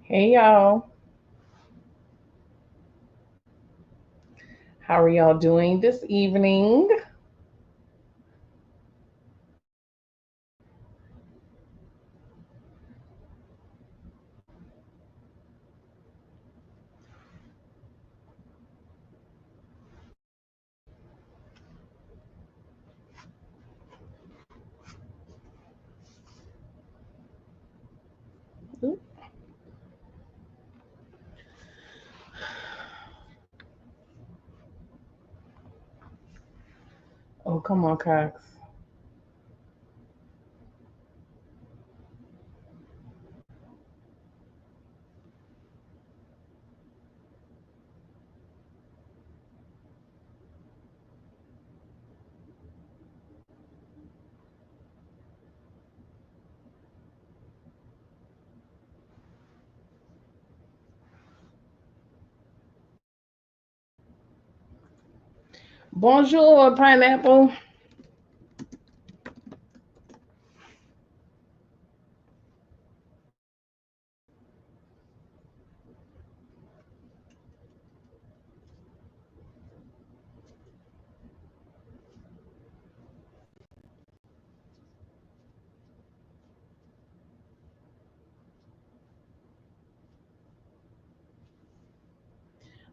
Hey y'all, how are y'all doing this evening? Oh, come on, Cox. Bonjour, pineapple.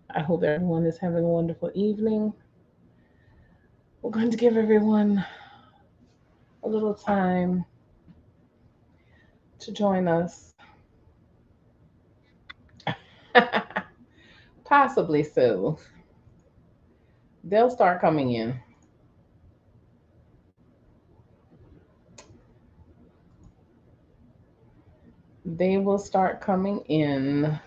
I hope everyone is having a wonderful evening. We're going to give everyone a little time to join us. Possibly so. They'll start coming in. They will start coming in.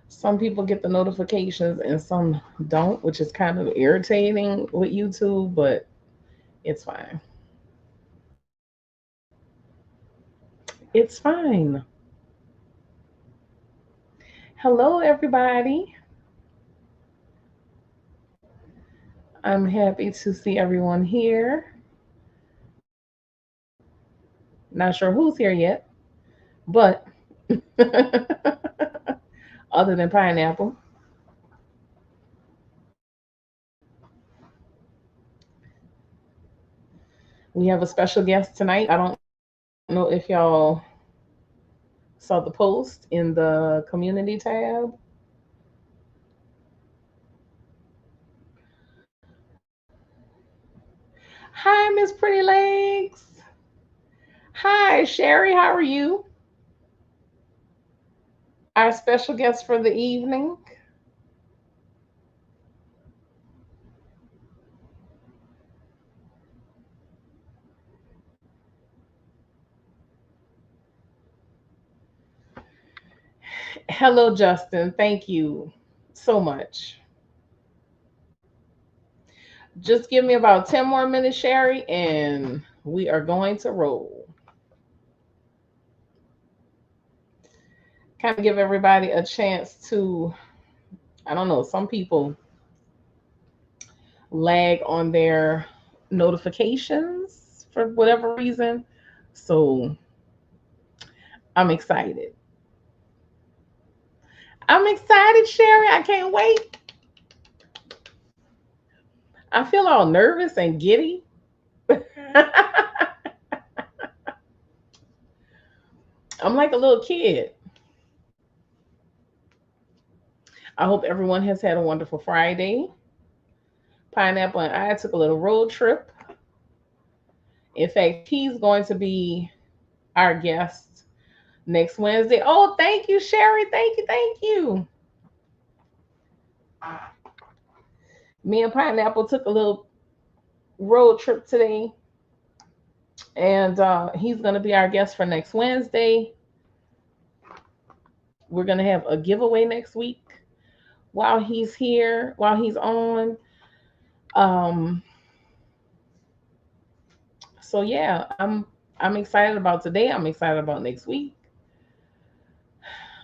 Some people get the notifications and some don't, which is kind of irritating with YouTube, but it's fine. It's fine. Hello, everybody. I'm happy to see everyone here. Not sure who's here yet, but other than Pineapple, we have a special guest tonight. I don't know if y'all saw the post in the community tab. Hi, Miss Pretty Legs. Hi, Shari. How are you? Our special guest for the evening. Hello, Justin. Thank you so much. Just give me about 10 more minutes, Sherry, and we are going to roll. Kind of give everybody a chance to, I don't know, some people lag on their notifications for whatever reason. So I'm excited. I'm excited, Sherry. I can't wait. I feel all nervous and giddy. I'm like a little kid. I hope everyone has had a wonderful Friday. Pineapple and I took a little road trip. In fact, he's going to be our guest next Wednesday. Oh, thank you, Sherry. Thank you. Thank you. Me and Pineapple took a little road trip today, and he's going to be our guest for next Wednesday. We're going to have a giveaway next week while he's here, while he's on. Um, so yeah, I'm excited about today. I'm excited about next week.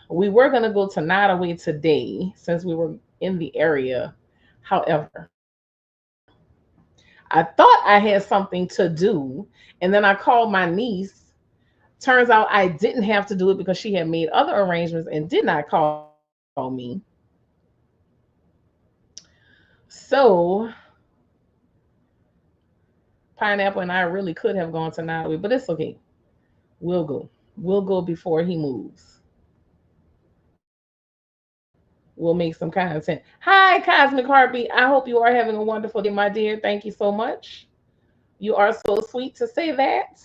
We were going to go to Nottaway today since we were in the area. However, I thought I had something to do, and then I called my niece, Turns out I didn't have to do it because she had made other arrangements and did not call me. So Pineapple and I really could have gone to Nollywood, but it's okay. We'll go. We'll go before he moves. We'll make some content. Hi, Cosmic Heartbeat. I hope you are having a wonderful day, my dear. Thank you so much. You are so sweet to say that.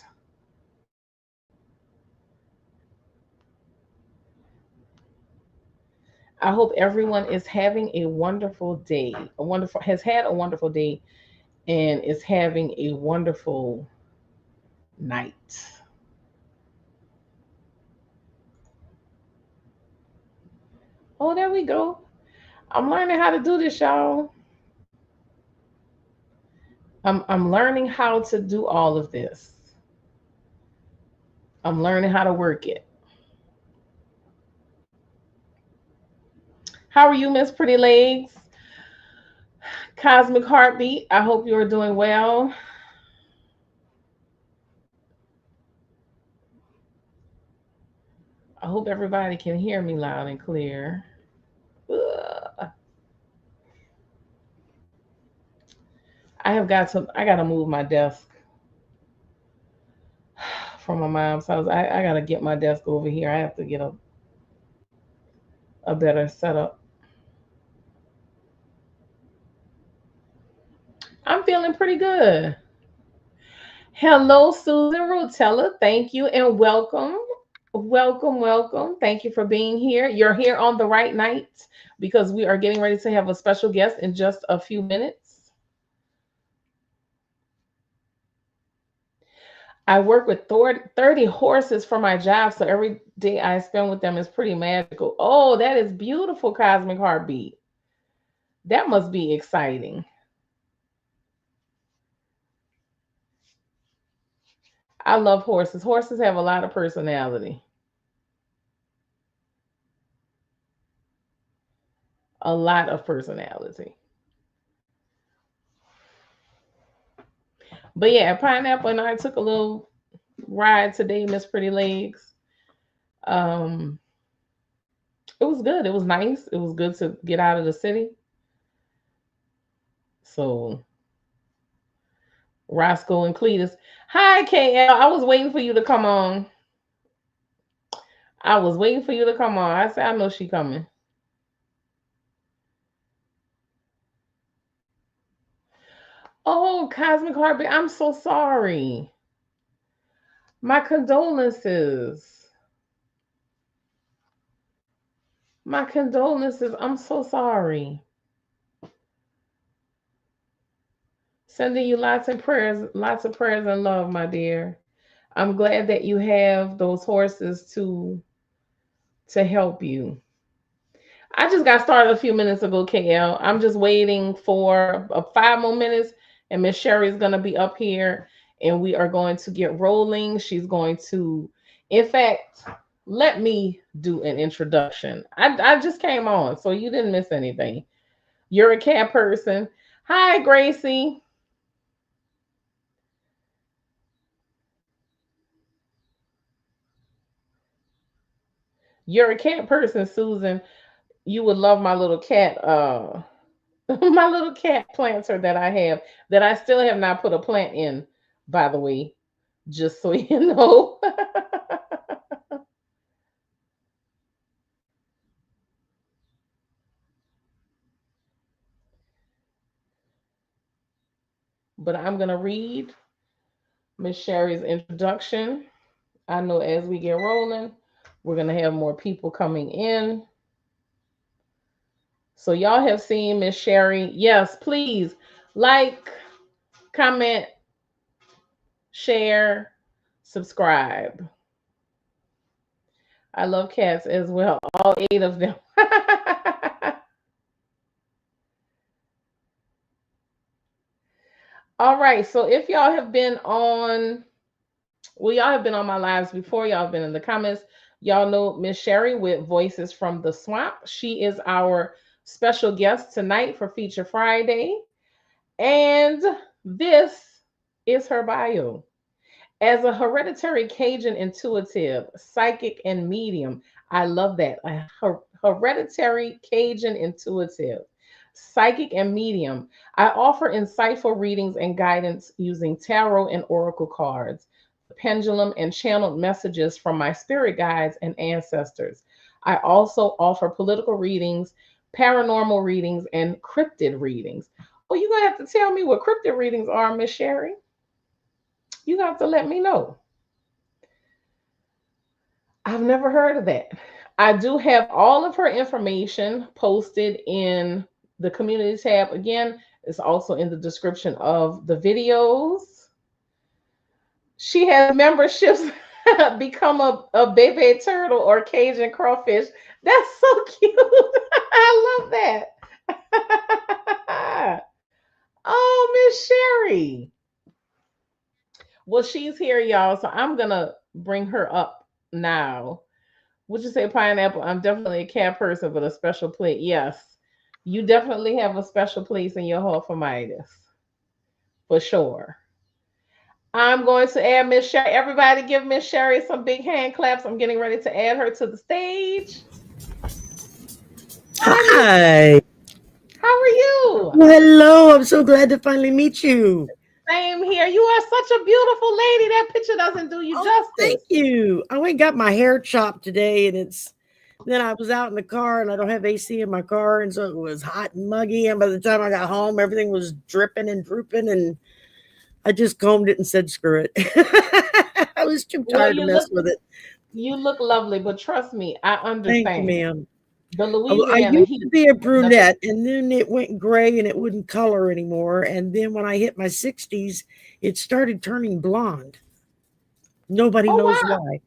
I hope everyone is having a wonderful day. Has had a wonderful day and is having a wonderful night. Oh, there we go. I'm learning how to do this, y'all. I'm learning how to do all of this. I'm learning how to work it. How are you, Miss Pretty Legs? Cosmic Heartbeat. I hope you are doing well. I hope everybody can hear me loud and clear. Ugh. I gotta move my desk from my mom's house. I gotta get my desk over here. I have to get a better setup. I'm feeling pretty good. Hello, Susan Rotella. Thank you and welcome. Welcome, welcome. Thank you for being here. You're here on the right night because we are getting ready to have a special guest in just a few minutes. I work with 30 horses for my job, so every day I spend with them is pretty magical. Oh, that is beautiful, Cosmic Heartbeat. That must be exciting. I love horses. Horses have a lot of personality. A lot of personality. But yeah, Pineapple and I took a little ride today, Miss Pretty Legs. Um, it was good. It was nice. It was good to get out of the city. So Roscoe and Cletus. Hi, KL. I was waiting for you to come on. I was waiting for you to come on. I said, I know she coming. Oh, Cosmic Heartbeat, I'm so sorry. My condolences. My condolences. I'm so sorry. Sending you lots of prayers and love, my dear. I'm glad that you have those horses to help you. I just got started a few minutes ago, KL. I'm just waiting for 5 more minutes, and Miss Sherry is gonna be up here, and we are going to get rolling. She's going to, in fact, let me do an introduction. I just came on, so you didn't miss anything. You're a cat person. Hi, Gracie. You're a cat person, Susan. You would love my little cat. My little cat planter that I have that I still have not put a plant in, by the way, just so you know. But I'm gonna read Miss Sherry's introduction. I know as we get rolling, we're gonna have more people coming in. So y'all have seen Miss Sherry. Yes, please like, comment, share, subscribe. I love cats as well, all 8 of them. All right, so if y'all have been on, well, y'all have been on my lives before, y'all have been in the comments. Y'all know Miss Sherry with Voices from the Swamp. She is our special guest tonight for Feature Friday. And this is her bio. As a hereditary Cajun intuitive, psychic, and medium, I love that. Hereditary Cajun intuitive, psychic, and medium. I offer insightful readings and guidance using tarot and oracle cards, the pendulum, and channeled messages from my spirit guides and ancestors. I also offer political readings, paranormal readings, and cryptid readings. Oh, you're going to have to tell me what cryptid readings are, Miss Sherry. You have to let me know. I've never heard of that. I do have all of her information posted in the community tab. Again, it's also in the description of the videos. She has memberships become a baby turtle or Cajun crawfish. That's so cute. I love that. Oh, Miss Sherry. Well, she's here, y'all. So I'm gonna bring her up now. Would you say pineapple? I'm definitely a cat person, but a special place. Yes, you definitely have a special place in your heart for Midas, for sure. I'm going to add Miss Sherry. Everybody give Miss Sherry some big hand claps. I'm getting ready to add her to the stage. Hi, Miss. Hi. How are you? Well, hello. I'm so glad to finally meet you. Same here. You are such a beautiful lady. That picture doesn't do you Oh, thank justice. you. I went and got my hair chopped today, and then I was out in the car, and I don't have AC in my car, and so it was hot and muggy. And by the time I got home, everything was dripping and drooping, and I just combed it and said, "Screw it." I was too Well, tired to mess with it. you look lovely, but trust me, I Thank you, understand. ma'am. The I Louisiana used to heat be a doesn't. brunette, and then it went gray, and it wouldn't color anymore. And then when I hit my 60s, it started turning blonde. Nobody Oh knows wow. why.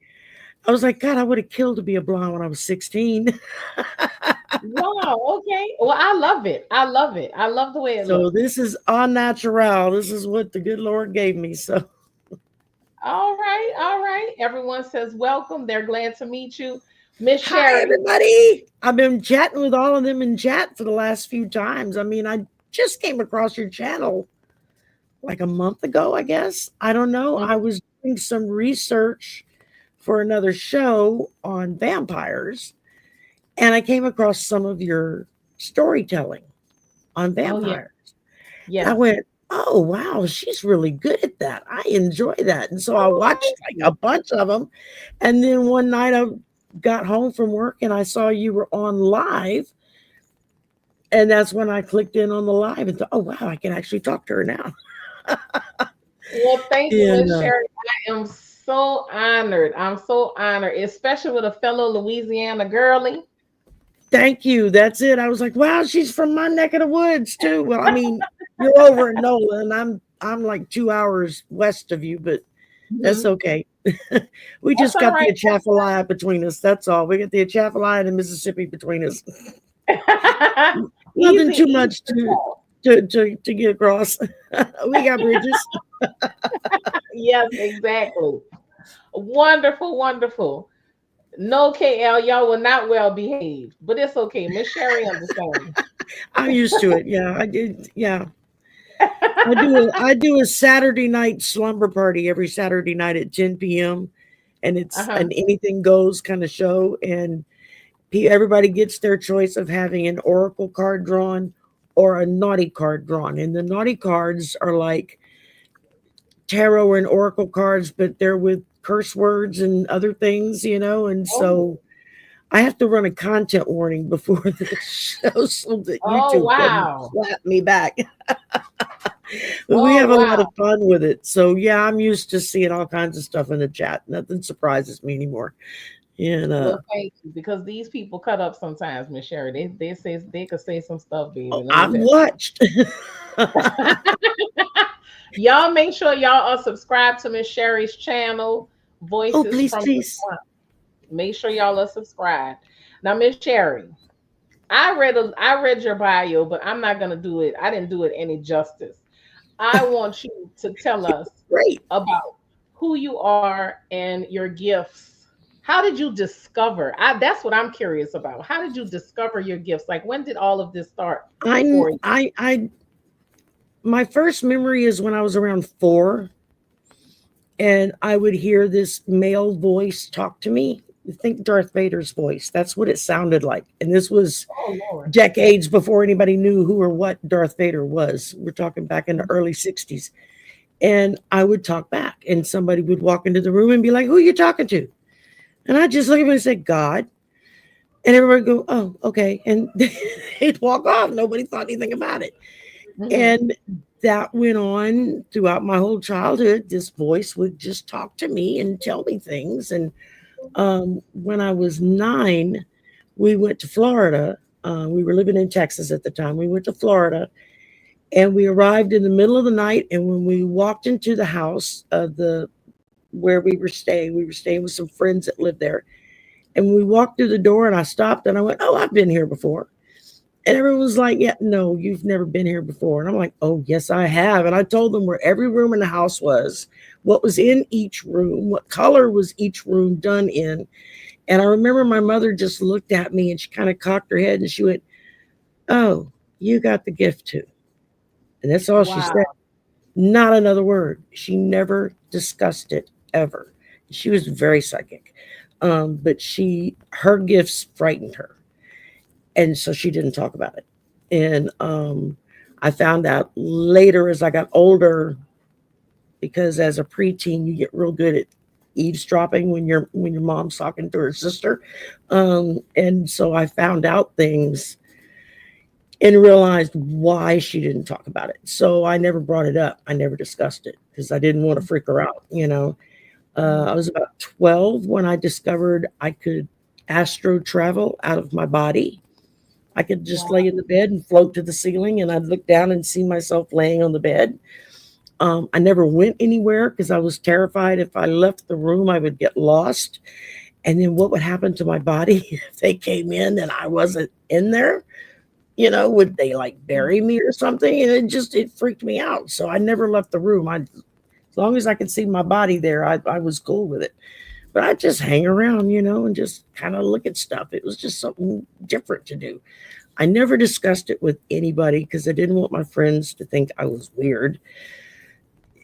I was like, God, I would have killed to be a blonde when I was 16. Wow. Okay. Well, I love it. I love it. I love the way it So looks. this is au natural. This is what the good Lord gave me. So All right. All right. Everyone says welcome. They're glad to meet you. Miss hi Sherry. everybody. I've been chatting with all of them in chat for the last few times. I mean, I just came across your channel like a month ago, I guess. I don't know. I Mhm. was doing some research for another show on vampires, and I came across some of your storytelling on Oh yeah. vampires. I Yes. went, "Oh, wow, she's really good at that. I enjoy that." And so I Oh, watched thank like you. a bunch of them. And then one night I got home from work and I saw you were on live. And that's when I clicked in on the live and thought, "Oh, wow, I can actually talk to her now." Well, thank you, And Miss Sherry. I am so honored. I'm so honored, especially with a fellow Louisiana girly. thank you. That's it. I was like, "Wow, she's from my neck of the woods too." Well, I mean, you're over in NOLA and I'm like 2 hours west of you, but that's Mhm. okay. We That's just all got the right. Atchafalaya between us. That's all. We got the Atchafalaya and the Mississippi between us. Nothing Easy, too easy much to to cross. to get across. We got bridges. Yes, exactly. Wonderful, wonderful. No, KL, y'all were not well behaved, but it's okay. Miss Sherry understands. I'm used to it. Yeah, I did. Yeah, I do a Saturday night slumber party every Saturday night at 10 p.m. and it's Uh-huh. an anything goes kind of show, and everybody gets their choice of having an oracle card drawn or a naughty card drawn, and the naughty cards are like tarot and oracle cards, but they're with curse words and other things, and Oh, so I have to run a content warning before the show so that oh YouTube doesn't wow. slap me back. But we Oh have a lot wow. of fun with it. So yeah, I'm used to seeing all kinds of stuff in the chat. Nothing surprises me anymore. And Well, thank you. Because these people cut up sometimes, Miss Sherry. They say they could say some stuff, baby. oh, Let me I've tell watched. you. Y'all make sure y'all are subscribed to Miss Sherry's channel, Oh, Voices please, from the please. Swamp. Make sure y'all are subscribed. Now, Miss Sherry, I read your bio, but I'm not gonna do it. I didn't do it any justice. I want you to tell us Great. about who you are and your gifts. How did you discover? That's what I'm curious about. How did you discover your gifts? Like when did all of this start I for you? I my first memory is when I was around 4, and I would hear this male voice talk to me. Think Darth Vader's voice. That's what it sounded like. And this was Oh Lord. decades before anybody knew who or what Darth Vader was. We're talking back in the early 60s. And I would talk back, and somebody would walk into the room and be like, "Who are you talking to?" And I just look at him and say, "God." And everybody would go, "Oh, okay." And they'd walk off. Nobody thought anything about it. Hmm. And that went on throughout my whole childhood. This voice would just talk to me and tell me things. And when I was 9, we went to Florida. We were living in Texas at the time. We went to Florida, and we arrived in the middle of the night. And when we walked into the house of the where we were staying with some friends that lived there. And we walked through the door, and I stopped and I went, "Oh, I've been here before." And everyone was like, "Yeah, no, you've never been here before." And I'm like, "Oh, yes, I have." And I told them where every room in the house was, what was in each room, what color was each room done in. And I remember my mother just looked at me and she kind of cocked her head and she went, "Oh, you got the gift too." And that's all she said. Wow. Not another word. She never discussed it ever. She was very psychic. But her gifts frightened her. And so she didn't talk about it. And I found out later as I got older, because as a preteen you get real good at eavesdropping when your mom's talking to her sister. And so I found out things and realized why she didn't talk about it. So I never brought it up. I never discussed it because I didn't want to freak her out, you know. I Hmm. was about 12 when I discovered I could astro travel out of my body. I could just lay Wow. in the bed and float to the ceiling, and I'd look down and see myself laying on the bed. I never went anywhere because I was terrified if I left the room, I would get lost. And then what would happen to my body if they came in and I wasn't in there? You know, would they like bury me or something? And it freaked me out. So I never left the room. As long as I could see my body there, I was cool with it. But I just hang around, you know, and just kind of look at stuff. It was just something different to do. I never discussed it with anybody because I didn't want my friends to think I was weird.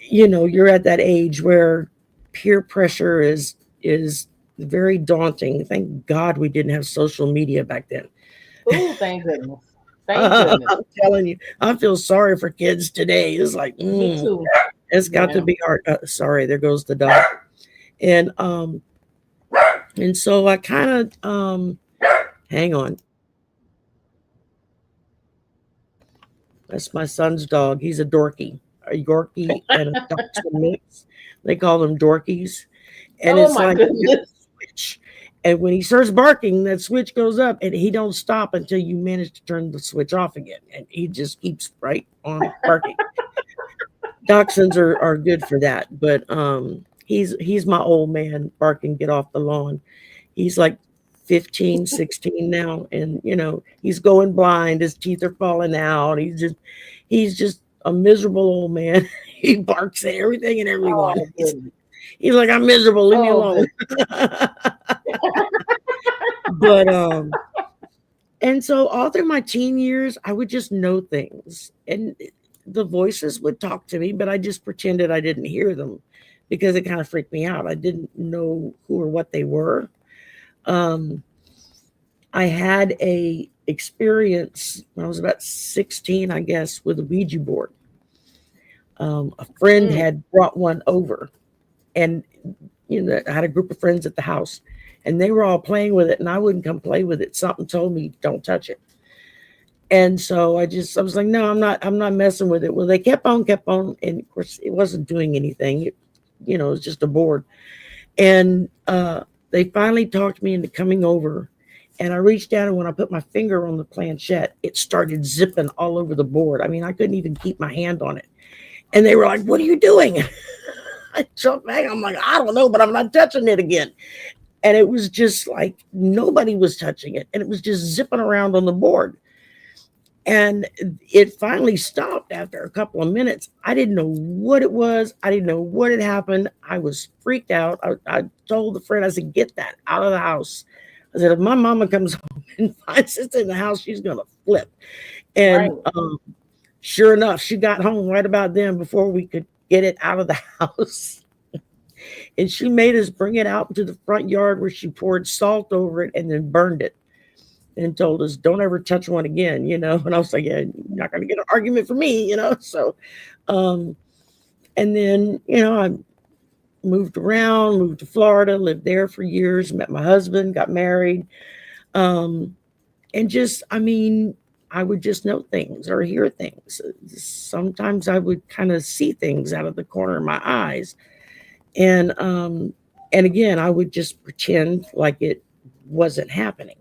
You know, you're at that age where peer pressure is very daunting. Thank God we didn't have social media back then. Oh, thank goodness. Thank I'm goodness. telling you, I feel sorry for kids today. It's like, Me too. it's got to Yeah. be hard. Sorry, there goes the dog. And so I kind of hang on. That's my son's dog. He's a dorky, a Yorkie and a Dachshund mix. They call them dorkies, and Oh it's my like you got goodness. a switch. And when he starts barking, that switch goes up, and he don't stop until you manage to turn the switch off again. And he just keeps right on barking. Dachshunds are good for that, but he's my old man barking, "Get off the lawn." He's like 15, 16 now, and you know, he's going blind, his teeth are falling out. He's just a miserable old man. He barks at everything and everyone. Oh goodness. He's like, "I'm miserable, leave me Oh alone." goodness. But and so all through my teen years, I would just know things. And the voices would talk to me, but I just pretended I didn't hear them because it kind of freaked me out. I didn't know who or what they were. Um, I had a experience when I was about 16, I guess, with a Ouija board. A friend Mm. had brought one over, and you know, I had a group of friends at the house, and they were all playing with it, and I wouldn't come play with it. Something told me, "Don't touch it." And so I was like, "No, I'm not messing with it." Well, they kept on, and of course it wasn't doing anything. You know, it was just a board. And they finally talked me into coming over. And I reached down, and when I put my finger on the planchette, it started zipping all over the board. I mean, I couldn't even keep my hand on it. And they were like, "What are you doing?" I jumped back. I'm like, "I don't know, but I'm not touching it again." And it was just like nobody was touching it. And it was just zipping around on the board. And it finally stopped after a couple of minutes. I didn't know what it was. I didn't know what had happened. I was freaked out. I told the friend, I said, "Get that out of the house." I said, "If my mama comes home and finds it in the house, she's going to flip." Right. And sure enough, she got home right about then before we could get it out of the house. And she made us bring it out into the front yard where she poured salt over it and then burned it and told us, don't ever touch one again, you know. And I was like, yeah, you're not going to get an argument from me, you know. So, um, and then, you know, I moved around, moved to Florida, lived there for years, met my husband, got married. Um, and just, I mean, I would just know things or hear things. Sometimes I would kind of see things out of the corner of my eyes. And again, I would just pretend like it wasn't happening.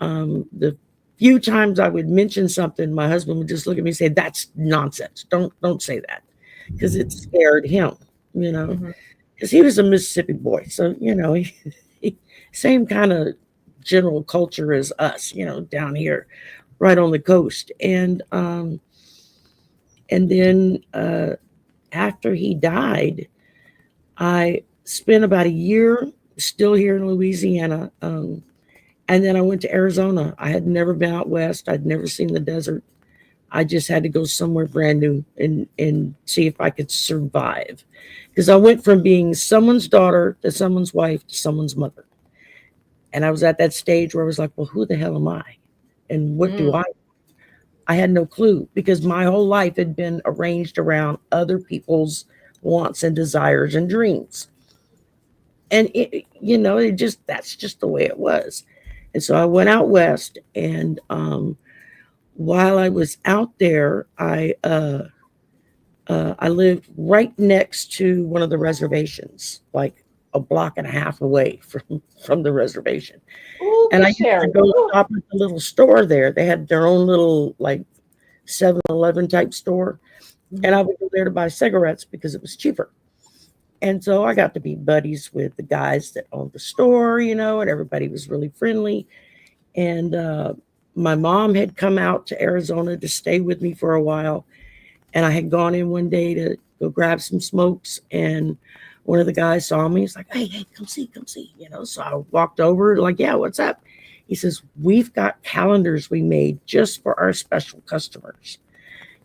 The few times I would mention something, my husband would just look at me and say, "That's nonsense. Don't say that," because it scared him, you know, Mhm. because he was a Mississippi boy, so you know, he same kind of general culture as us, you know, down here, right on the coast, and then after he died, I spent about a year still here in Louisiana. And then I went to Arizona. I had never been out west. I'd never seen the desert. I just had to go somewhere brand new and see if I could survive. Because I went from being someone's daughter to someone's wife to someone's mother. And I was at that stage where I was like, well, who the hell am I? And what do Mm. I had no clue because my whole life had been arranged around other people's wants and desires and dreams. And you know, it just that's just the way it was. And so I went out west, and while I was out there, I lived right next to one of the reservations, like a block and a half away from the reservation. Ooh, And I Miss used to Shari. go Ooh. stop at the little store there. They had their own little like 7-Eleven type store, and Mhm. I would go there to buy cigarettes because it was cheaper. And so I got to be buddies with the guys that owned the store, you know, and everybody was really friendly. And my mom had come out to Arizona to stay with me for a while. And I had gone in one day to go grab some smokes. And one of the guys saw me. He's like, hey, come see, you know. So I walked over, like, yeah, what's up? He says, we've got calendars we made just for our special customers.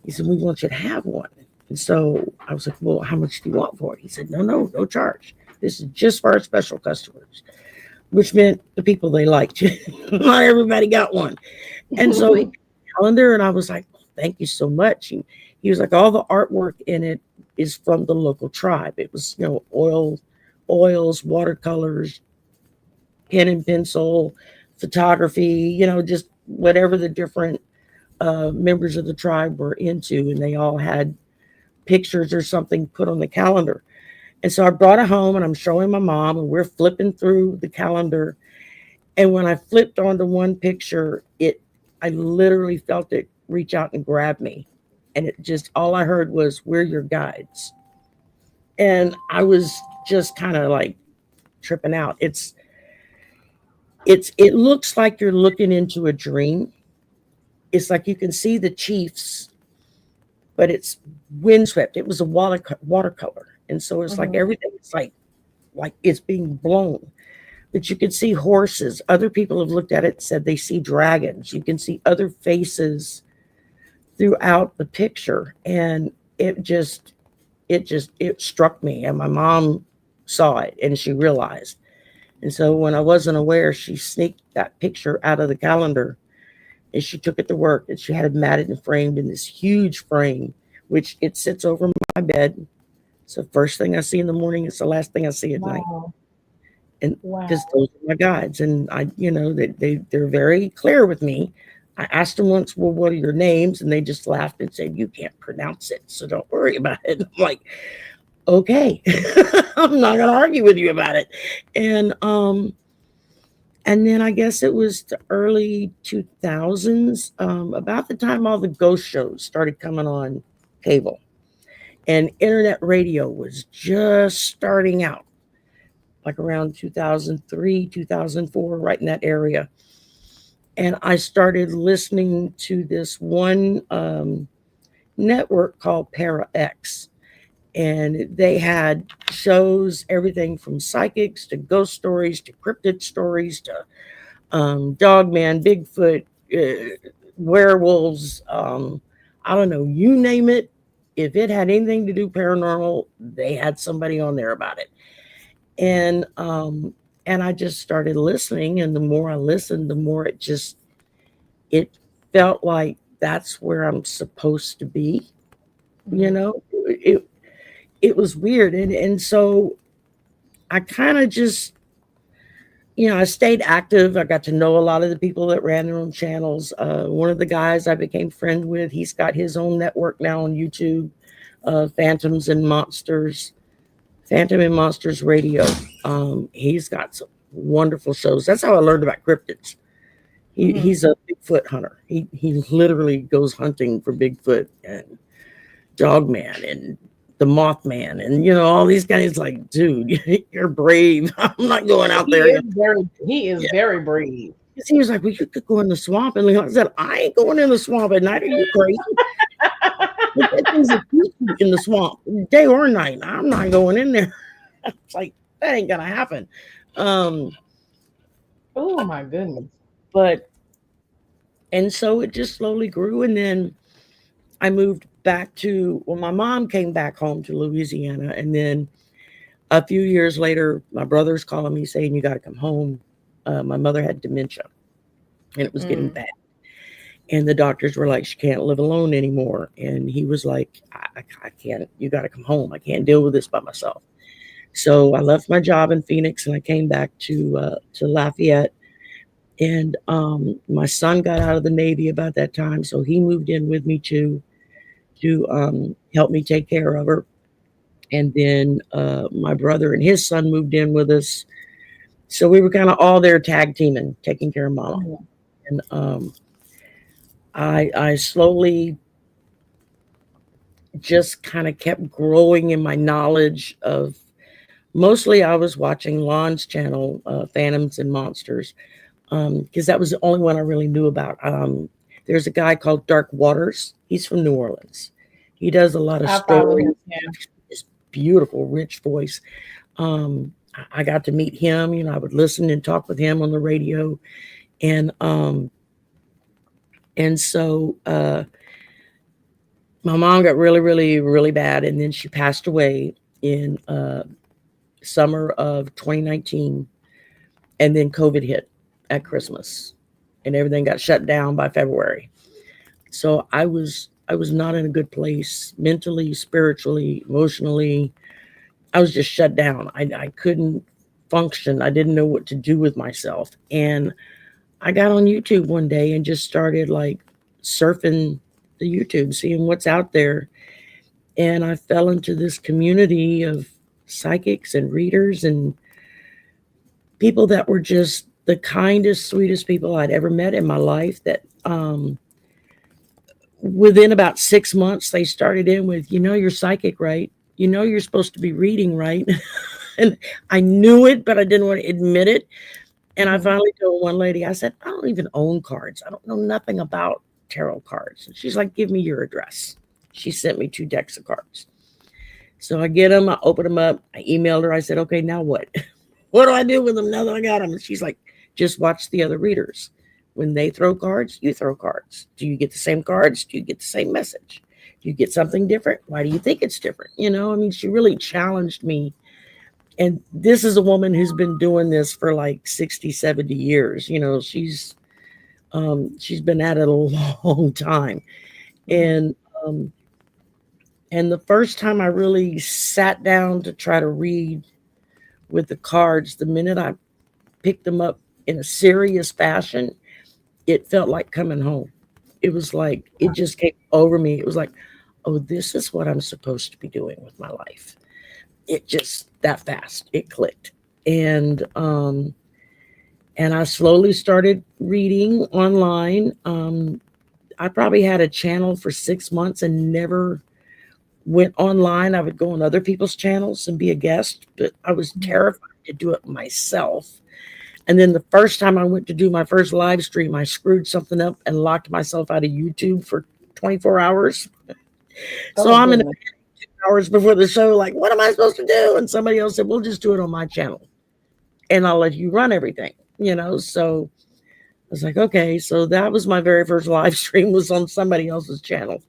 He said, we want you to have one. And so I was like, well, how much do you want for it? He said, no charge. This is just for our special customers, which meant the people they liked. Not everybody got one. And so he calendar, and I was like, "Well, thank you so much." He was like, all the artwork in it is from the local tribe. It was, you know, oils, watercolors, pen and pencil, photography, you know, just whatever the different members of the tribe were into, and they all had pictures or something put on the calendar. And so I brought it home, and I'm showing my mom, and we're flipping through the calendar. And when I flipped onto one picture, I literally felt it reach out and grab me. And it just, all I heard was, we're your guides. And I was just kind of like tripping out. It looks like you're looking into a dream. It's like you can see the chiefs, but it's windswept. It was a watercolor. And so it's like Mhm. everything is like it's being blown. But you can see horses. Other people have looked at it and said they see dragons. You can see other faces throughout the picture. And it struck me. And my mom saw it and she realized. And so when I wasn't aware, she sneaked that picture out of the calendar and she took it to work and she had it matted and framed in this huge frame, which it sits over my bed. So first thing I see in the morning is the last thing I see at night. Wow. And because Wow. those are my guides, and I, you know, they're very clear with me. I asked them once, well, what are your names? And they just laughed and said, you can't pronounce it, so don't worry about it. I'm like, okay, I'm not gonna argue with you about it. And then I guess it was the early 2000s, about the time all the ghost shows started coming on cable, and internet radio was just starting out, like around 2003, 2004, right in that area. And I started listening to this one network called Para X. And they had shows, everything from psychics to ghost stories to cryptid stories to Dogman, Bigfoot, werewolves. I don't know, you name it. If it had anything to do paranormal, they had somebody on there about it. And I just started listening, and the more I listened, the more it felt like that's where I'm supposed to be. You Mhm. know, it was weird, and so I kind of just, I stayed active. I got to know a lot of the people that ran their own channels. One of the guys I became friends with, he's got his own network now on YouTube, Phantoms and Monsters, Phantom and Monsters Radio. He's got some wonderful shows. That's how I learned about cryptids. Mhm. He's a Bigfoot hunter. He literally goes hunting for Bigfoot and Dogman and the Mothman and all these guys. Like, dude, you're brave. I'm not going out there. He is Yeah. very brave. He was like, well, you could go in the swamp. And like I said, I ain't going in the swamp at night. Are you crazy? That thing's a creature in the swamp, day or night. I'm not going in there. It's like, that ain't gonna happen. Um, Oh my goodness. but and so it just slowly grew, and then I moved back to, well, my mom came back home to Louisiana, and then a few years later, my brother's calling me saying, you got to come home. My mother had dementia, and it was getting Mm. bad. And the doctors were like, she can't live alone anymore. And he was like, I can't, you got to come home. I can't deal with this by myself. So I left my job in Phoenix and I came back to Lafayette. And my son got out of the Navy about that time, so he moved in with me to help me take care of her. And then my brother and his son moved in with us, so we were kind of all there tag teaming, taking care of Mama. Mhm. And I slowly just kind of kept growing in my knowledge of. Mostly, I was watching Lon's channel, Phantoms and Monsters, because that was the only one I really knew about. There's a guy called Dark Waters. He's from New Orleans. He does a lot of I follow stories. him. Yeah. This beautiful, rich voice. I got to meet him. I would listen and talk with him on the radio, and so my mom got really, really, really bad, and then she passed away in summer of 2019, and then COVID hit at Christmas, and everything got shut down by February. So I was not in a good place mentally, spiritually, emotionally. I was just shut down. I couldn't function. I didn't know what to do with myself. And I got on YouTube one day and just started like surfing the YouTube, seeing what's out there. And I fell into this community of psychics and readers and people that were just the kindest, sweetest people I'd ever met in my life. That within about 6 months, they started in with, you're psychic, right? You're supposed to be reading, right? And I knew it, but I didn't want to admit it. And I Mhm. finally told one lady, I said, I don't even own cards. I don't know nothing about tarot cards. And she's like, give me your address. She sent me 2 decks of cards. So I get them, I open them up, I emailed her. I said, okay, now what? What do I do with them now that I got them? And she's like, just watch the other readers. When they throw cards, you throw cards. Do you get the same cards? Do you get the same message? Do you get something different? Why do you think it's different? I mean, she really challenged me. And this is a woman who's been doing this for like 60, 70 years. She's been at it a long time. Mhm. And um, and the first time I really sat down to try to read with the cards, the minute I picked them up in a serious fashion, it felt like coming home. It was like it just came over me. It was like, oh, this is what I'm supposed to be doing with my life. It just that fast. It clicked. And I slowly started reading online. I probably had a channel for 6 months and never went online. I would go on other people's channels and be a guest, but I was Mhm. terrified to do it myself. And then the first time I went to do my first live stream, I screwed something up and locked myself out of YouTube for 24 hours. So Oh I'm in the goodness. hours before the show, like, what am I supposed to do? And somebody else said, we'll just do it on my channel and I'll let you run everything. So I was like, okay. So that was my very first live stream was on somebody else's channel.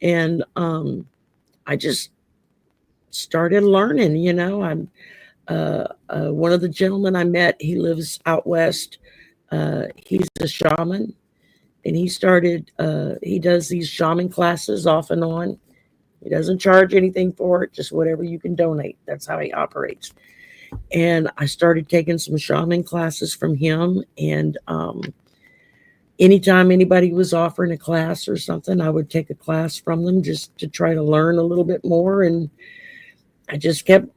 And I just started learning. One of the gentlemen I met, he lives out west. He's a shaman, and he does these shaman classes off and on. He doesn't charge anything for it, just whatever you can donate. That's how he operates. And I started taking some shaman classes from him. And anytime anybody was offering a class or something, I would take a class from them just to try to learn a little bit more. And I just kept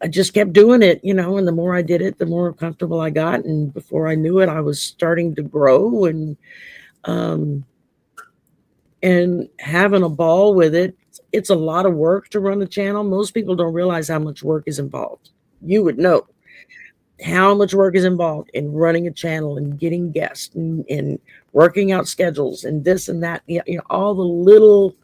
I just kept doing it, and the more I did it, the more comfortable I got. And before I knew it, I was starting to grow um, and having a ball with it. It's a lot of work to run a channel. Most people don't realize how much work is involved. You would know how much work is involved in running a channel and getting guests and working out schedules and this and that. All the little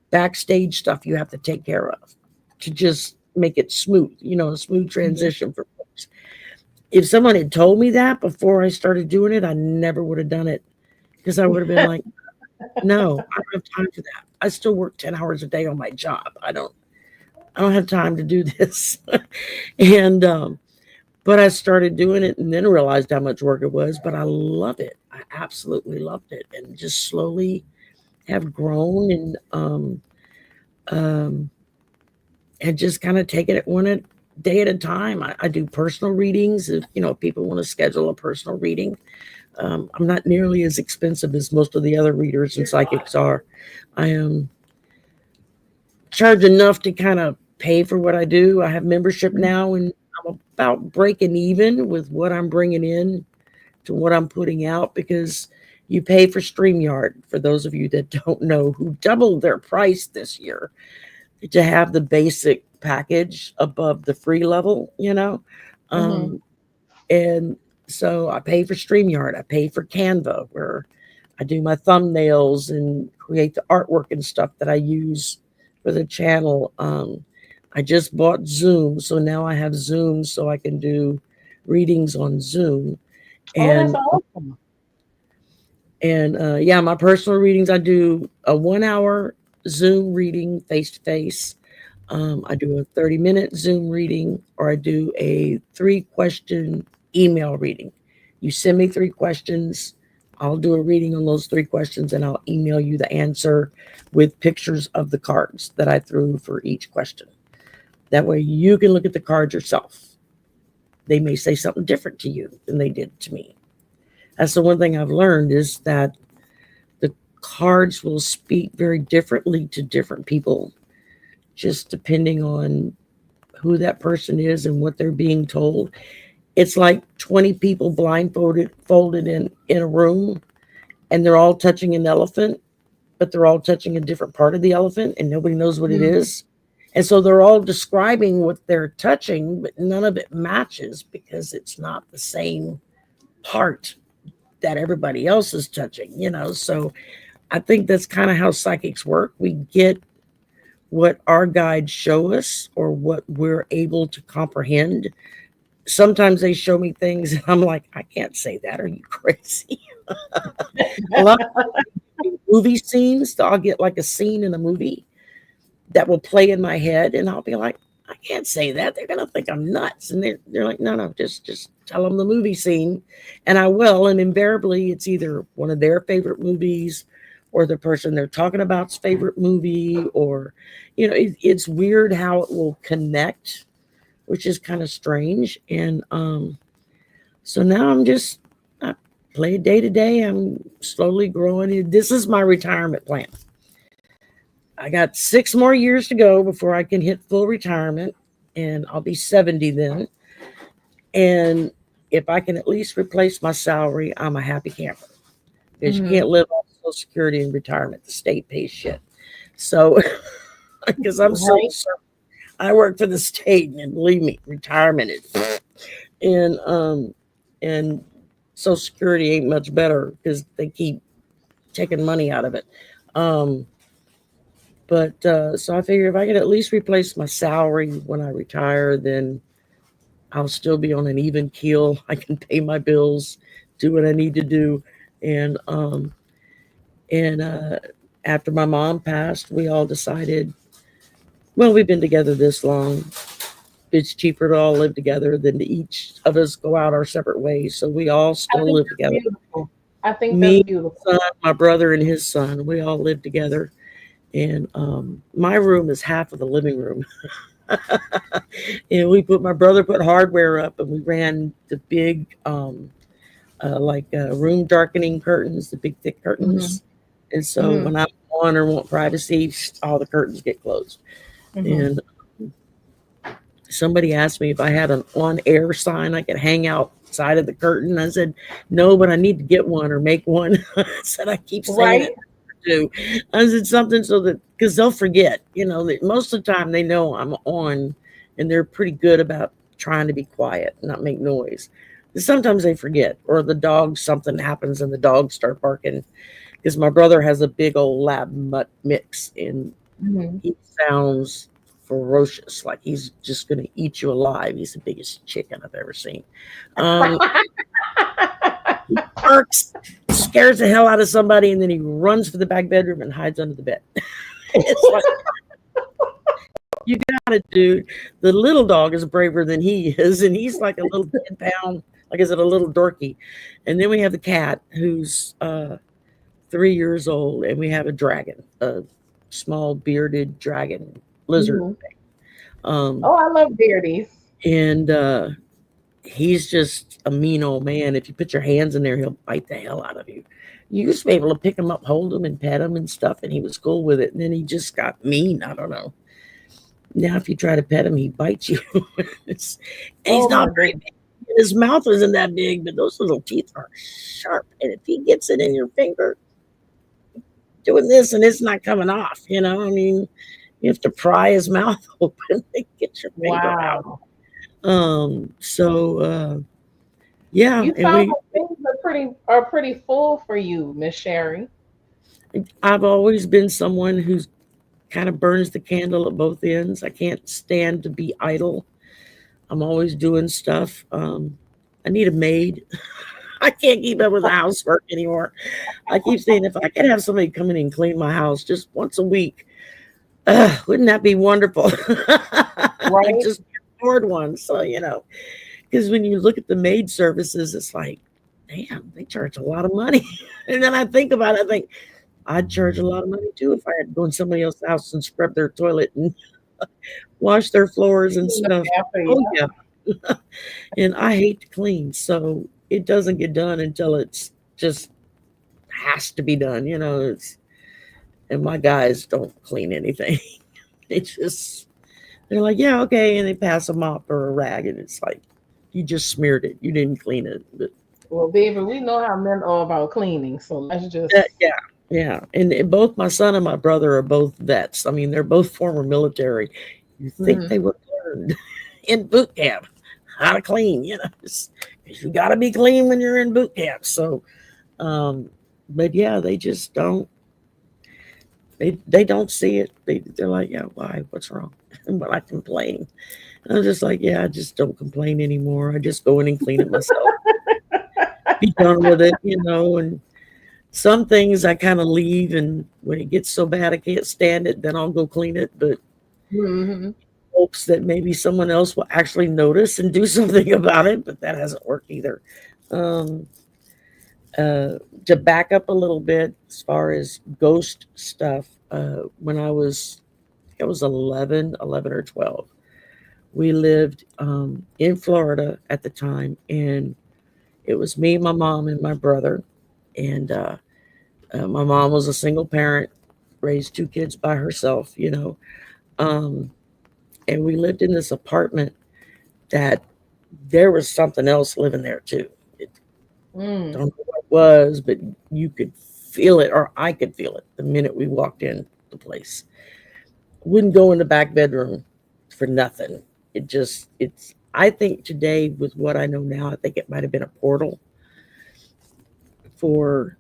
backstage stuff you have to take care of to just make it smooth, a smooth Mhm. transition for folks. If someone had told me that before I started doing it, I never would have done it because I would have been like, no, I don't have time for that. I still work 10 hours a day on my job. I don't have time to do this. and But I started doing it and then realized how much work it was, but I love it. I absolutely loved it and just slowly have grown um and just kind of taking it day at a time. I do personal readings if people want to schedule a personal reading. I'm not nearly as expensive as most of the other readers and psychics are. I charge enough to kind of pay for what I do. I have membership now, and I'm about breaking even with what I'm bringing in to what I'm putting out because you pay for StreamYard. For those of you that don't know, who doubled their price this year to have the basic package above the free level. Mhm. Um, and so I pay for StreamYard. I pay for Canva, where I do my thumbnails and create the artwork and stuff that I use for the channel. I just bought Zoom, so now I have Zoom so I can do readings on Zoom. Oh, that's And awesome. yeah, my personal readings, I do a 1 hour Zoom reading face to face. I do a 30-minute Zoom reading, or I do a 3-question email reading. You send me 3 questions. I'll do a reading on those 3 questions and I'll email you the answer with pictures of the cards that I threw for each question. That way you can look at the cards yourself. They may say something different to you than they did to me. That's the one thing I've learned is that the cards will speak very differently to different people, just depending on who that person is and what they're being told. It's like 20 people blindfolded folded in a room, and they're all touching an elephant, but they're all touching a different part of the elephant and nobody knows what it Mhm. is. And so they're all describing what they're touching, but none of it matches because it's not the same part that everybody else is touching. So I think that's kind of how psychics work. We get what our guides show us or what we're able to comprehend. Sometimes they show me things and I'm like, I can't say that. Are you crazy? A lot of movie scenes, I'll get like a scene in a movie that will play in my head, and I'll be like, I can't say that. They're gonna think I'm nuts. And they're like, no, no, just tell them the movie scene. And I will, and invariably it's either one of their favorite movies or the person they're talking about's favorite movie, or it's weird how it will connect, which is kind of strange. And so now I play it day to day. I'm slowly growing. This is my retirement plan. I got 6 more years to go before I can hit full retirement, and I'll be 70 then. And if I can at least replace my salary, I'm a happy camper because you Mhm. can't live on Social Security in retirement. The state pays shit. So, because I'm so Right. I work for the state, and believe me, retirement is and and Social Security ain't much better because they keep taking money out of it. Um, but so I figure if I could at least replace my salary when I retire, then I'll still be on an even keel. I can pay my bills, do what I need to do, and and after my mom passed, we all decided, well, we've been together this long. it's cheaper to all live together than to each of us go out our separate ways. So we all I still think live that's together. beautiful. I think that's Me, beautiful. son, my brother, and his son, we all live together. And my room is half of the living room. And we put my brother put hardware up, and we ran the big room darkening curtains, the big thick Hmm. curtains. And so Hmm. when I'm on or want privacy, all the curtains get closed. Hmm. And somebody asked me if I had an on air sign I could hang outside of the curtain. I said, no, but I need to get one or make one. I said, I keep saying Right. it too. I said something so that, because they'll forget, that most of the time they know I'm on and they're pretty good about trying to be quiet, not make noise. Sometimes they forget, or the dog, something happens and the dogs start barking. Because my brother has a big old lab mutt mix, and Hmm. he sounds ferocious, like he's just going to eat you alive. He's the biggest chicken I've ever seen. Um, he barks, scares the hell out of somebody, and then he runs for the back bedroom and hides under the bed. It's like, you got it, dude. The little dog is braver than he is, and he's like a little 10 pound, like I said, a little dorky. And then we have the cat who's 3 years old, and we have a dragon, a small bearded dragon lizard. Hmm. Um, Oh, I love beardies. and he's just a mean old man. If you put your hands in there, he'll bite the hell out of you. You used to be able to pick him up, hold him, and pet him and stuff, and he was cool with it. And then he just got mean. I don't know. Now, if you try to pet him, he bites you. It's- and he's Oh not my very goodness. big. His mouth isn't that big, but those little teeth are sharp. And if he gets it in your finger, doing this and it's not coming off, I mean, you have to pry his mouth open to get your finger out. Wow. Yeah, You and sound like things are pretty full for you, Miss Sherry. I've always been someone who's kind of burns the candle at both ends. I can't stand to be idle. I'm always doing stuff. I need a maid. I can't keep up with the housework anymore. I keep saying if I could have somebody come in and clean my house just once a week, wouldn't that be wonderful? I Right? just can't afford one. So, because when you look at the maid services, it's like, damn, they charge a lot of money. And then I think about it, I think, I'd charge a lot of money too if I had to go in somebody else's house and scrub their toilet and wash their floors and Clean up stuff. after you. Oh, yeah. And I hate to clean. So it doesn't get done until it's just has to be done. And my guys don't clean anything. They just, they're like, yeah, okay. And they pass a mop or a rag. And it's like, you just smeared it. You didn't clean it. But Well, baby, we know how men are about cleaning, so let's just. yeah, yeah. And both my son and my brother are both vets. I mean, they're both former military. You think Mhm. they would learn in boot camp how to clean, 'cause you got to be clean when you're in boot camp. So, um, but yeah, they just don't. They don't see it. They're like, yeah, why? What's wrong? But I complain. And I'm just like, yeah, I just don't complain anymore. I just go in and clean it myself. Be done with it, and some things I kind of leave, and when it gets so bad I can't stand it, then I'll go clean it. But Mhm. hopes that maybe someone else will actually notice and do something about it. But that hasn't worked either. Um, to back up a little bit, as far as ghost stuff, when I was 11 or 12. We lived in Florida at the time, and it was me, my mom, and my brother. And my mom was a single parent, raised two kids by herself. Um, and we lived in this apartment that there was something else living there too. It, Mm. don't know what it was, but you could feel it, or I could feel it the minute we walked in the place. Wouldn't go in the back bedroom for nothing. It's. I think today, with what I know now, I think it might have been a portal for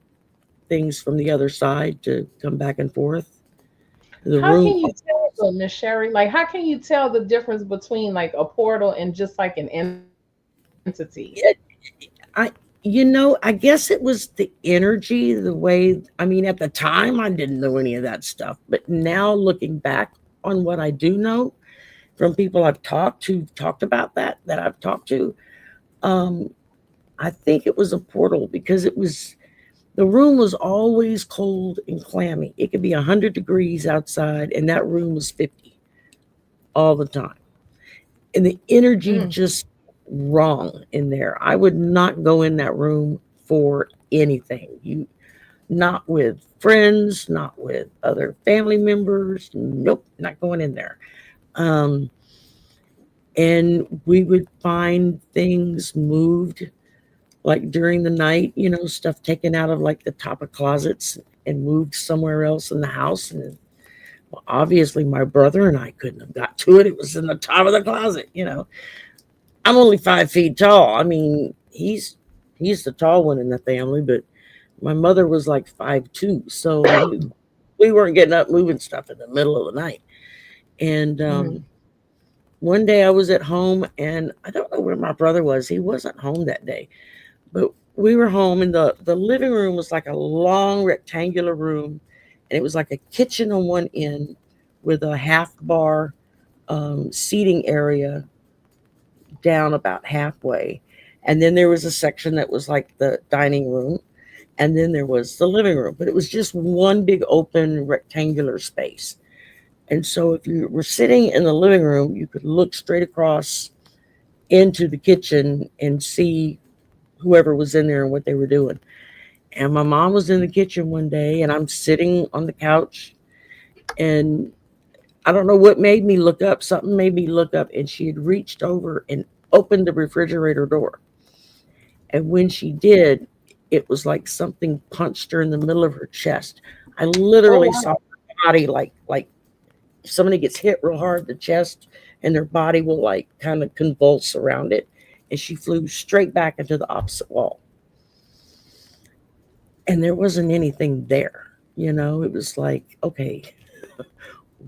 things from the other side to come back and forth. The How room, can you tell though, Miss Sherry? Like, how can you tell the difference between like a portal and just like an entity? it, I, I guess it was the energy, the way. I mean, at the time, I didn't know any of that stuff, but now looking back on what I do know, from people I've talked about that I've talked to. Um, I think it was a portal because the room was always cold and clammy. It could be 100 degrees outside, and that room was 50 all the time. And the energy Mm. just wrong in there. I would not go in that room for anything. You not with friends, not with other family members. Nope, not going in there. Um, and we would find things moved like during the night, stuff taken out of like the top of closets and moved somewhere else in the house. And well, obviously, my brother and I couldn't have got to it. It was in the top of the closet. I'm only 5 feet tall. I mean, he's the tall one in the family, but my mother was like 5'2", so we weren't getting up moving stuff in the middle of the night. And Mm. one day I was at home, and I don't know where my brother was. He wasn't home that day, but we were home, and the living room was like a long rectangular room, and it was like a kitchen on one end with a half bar seating area down about halfway. And then there was a section that was like the dining room. And then there was the living room. But it was just one big open rectangular space. And so if you were sitting in the living room, you could look straight across into the kitchen and see whoever was in there and what they were doing. And my mom was in the kitchen one day, and I'm sitting on the couch, and I don't know what made me look up. Something made me look up, and she had reached over and opened the refrigerator door. And when she did, it was like something punched her in the middle of her chest. I Oh literally saw wow. her body like if somebody gets hit real hard in the chest, and their body will like kind of convulse around it. And she flew straight back into the opposite wall. And there wasn't anything there. It was like, okay,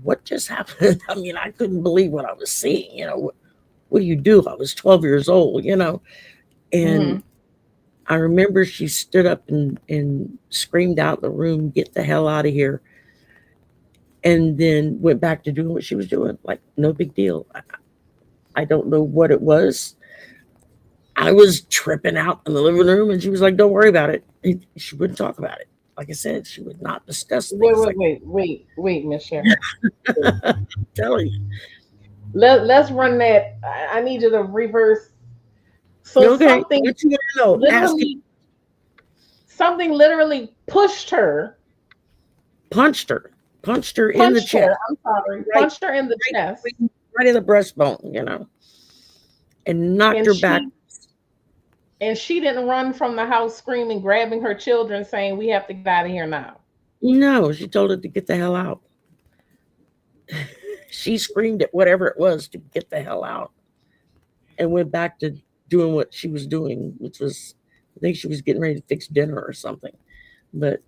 what just happened? I mean, I couldn't believe what I was seeing. What do you do? I was 12 years old. And Mm. I remember she stood up and screamed out the room, "Get the hell out of here." And then went back to doing what she was doing. Like, no big deal. I don't know what it was. I was tripping out in the living room, and she was like, "Don't worry about it." And she wouldn't talk about it. Like I said, she would not discuss Wait, things wait, like wait, wait, wait, Miss Shari. Wait. that. Telling you. Let's run that. I need you to reverse. So Okay, what you want to know? Ask it. literally, something literally Punched her. Punched her in the punched chest. her. I'm sorry, Right, punched her in the right, chest, right in the breastbone, and knocked and her back. she didn't run from the house screaming, grabbing her children, saying, "We have to get out of here now." No, she told her to get the hell out. She screamed at whatever it was to get the hell out and went back to doing what she was doing, which was, I think she was getting ready to fix dinner or something. But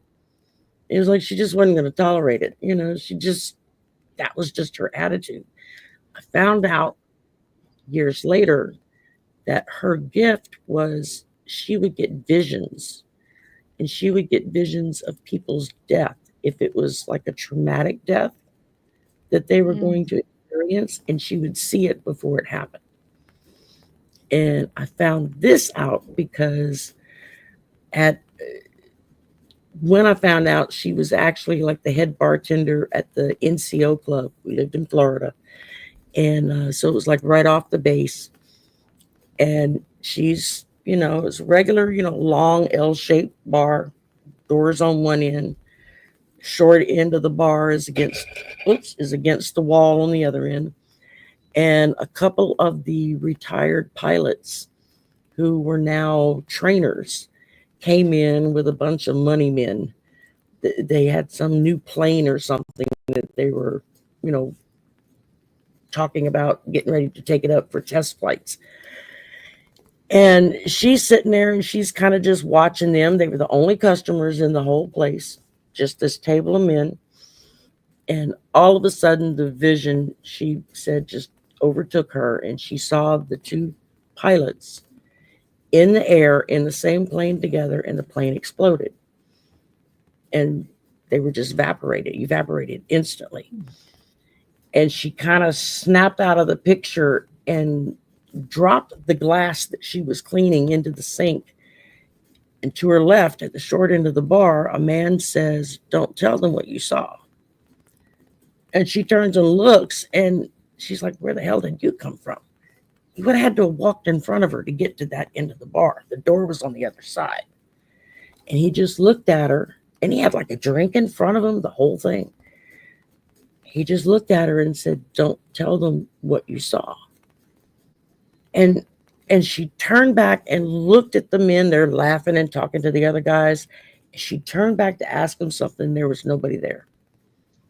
it was like she just wasn't going to tolerate it. That was just her attitude. I found out years later that her gift was she would get visions, and she would get visions of people's death if it was like a traumatic death that they were Mm. going to experience, and she would see it before it happened. And I found this out because at when I found out, she was actually like the head bartender at the NCO club. We lived in Florida, and so it was like right off the base. And she's, it's regular, long L-shaped bar, doors on one end, short end of the bar is against the wall on the other end, and a couple of the retired pilots who were now trainers came in with a bunch of money men. They had some new plane or something that they were, you know, talking about getting ready to take it up for test flights. And she's sitting there and she's kind of just watching them. They were the only customers in the whole place, just this table of men. And all of a sudden, the vision, she said, just overtook her. And she saw the two pilots in the air in the same plane together, and the plane exploded. And they were just evaporated instantly. and she kind of snapped out of the picture and dropped the glass that she was cleaning into the sink. And to her left, at the short end of the bar, a man says, "Don't tell them what you saw." And she turns and looks, and she's like, "Where the hell did you come from?" He would have had to have walked in front of her to get to that end of the bar. The door was on the other side. And he just looked at her, and he had like a drink in front of him, the whole thing. He just looked at her and said, "Don't tell them what you saw." And and she turned back and looked at the men. They're laughing and talking to the other guys. She turned back to ask them something. There was nobody there.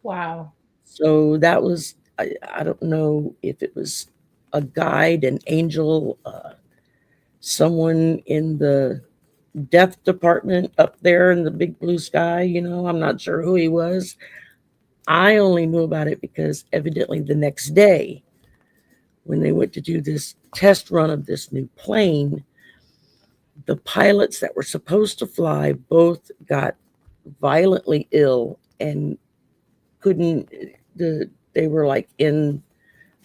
Wow. So that was, I don't know if it was a guide, an angel, someone in the death department up there in the big blue sky. I'm not sure who he was. I only knew about it because evidently the next day, when they went to do this test run of this new plane, the pilots that were supposed to fly both got violently ill and couldn't. They were like in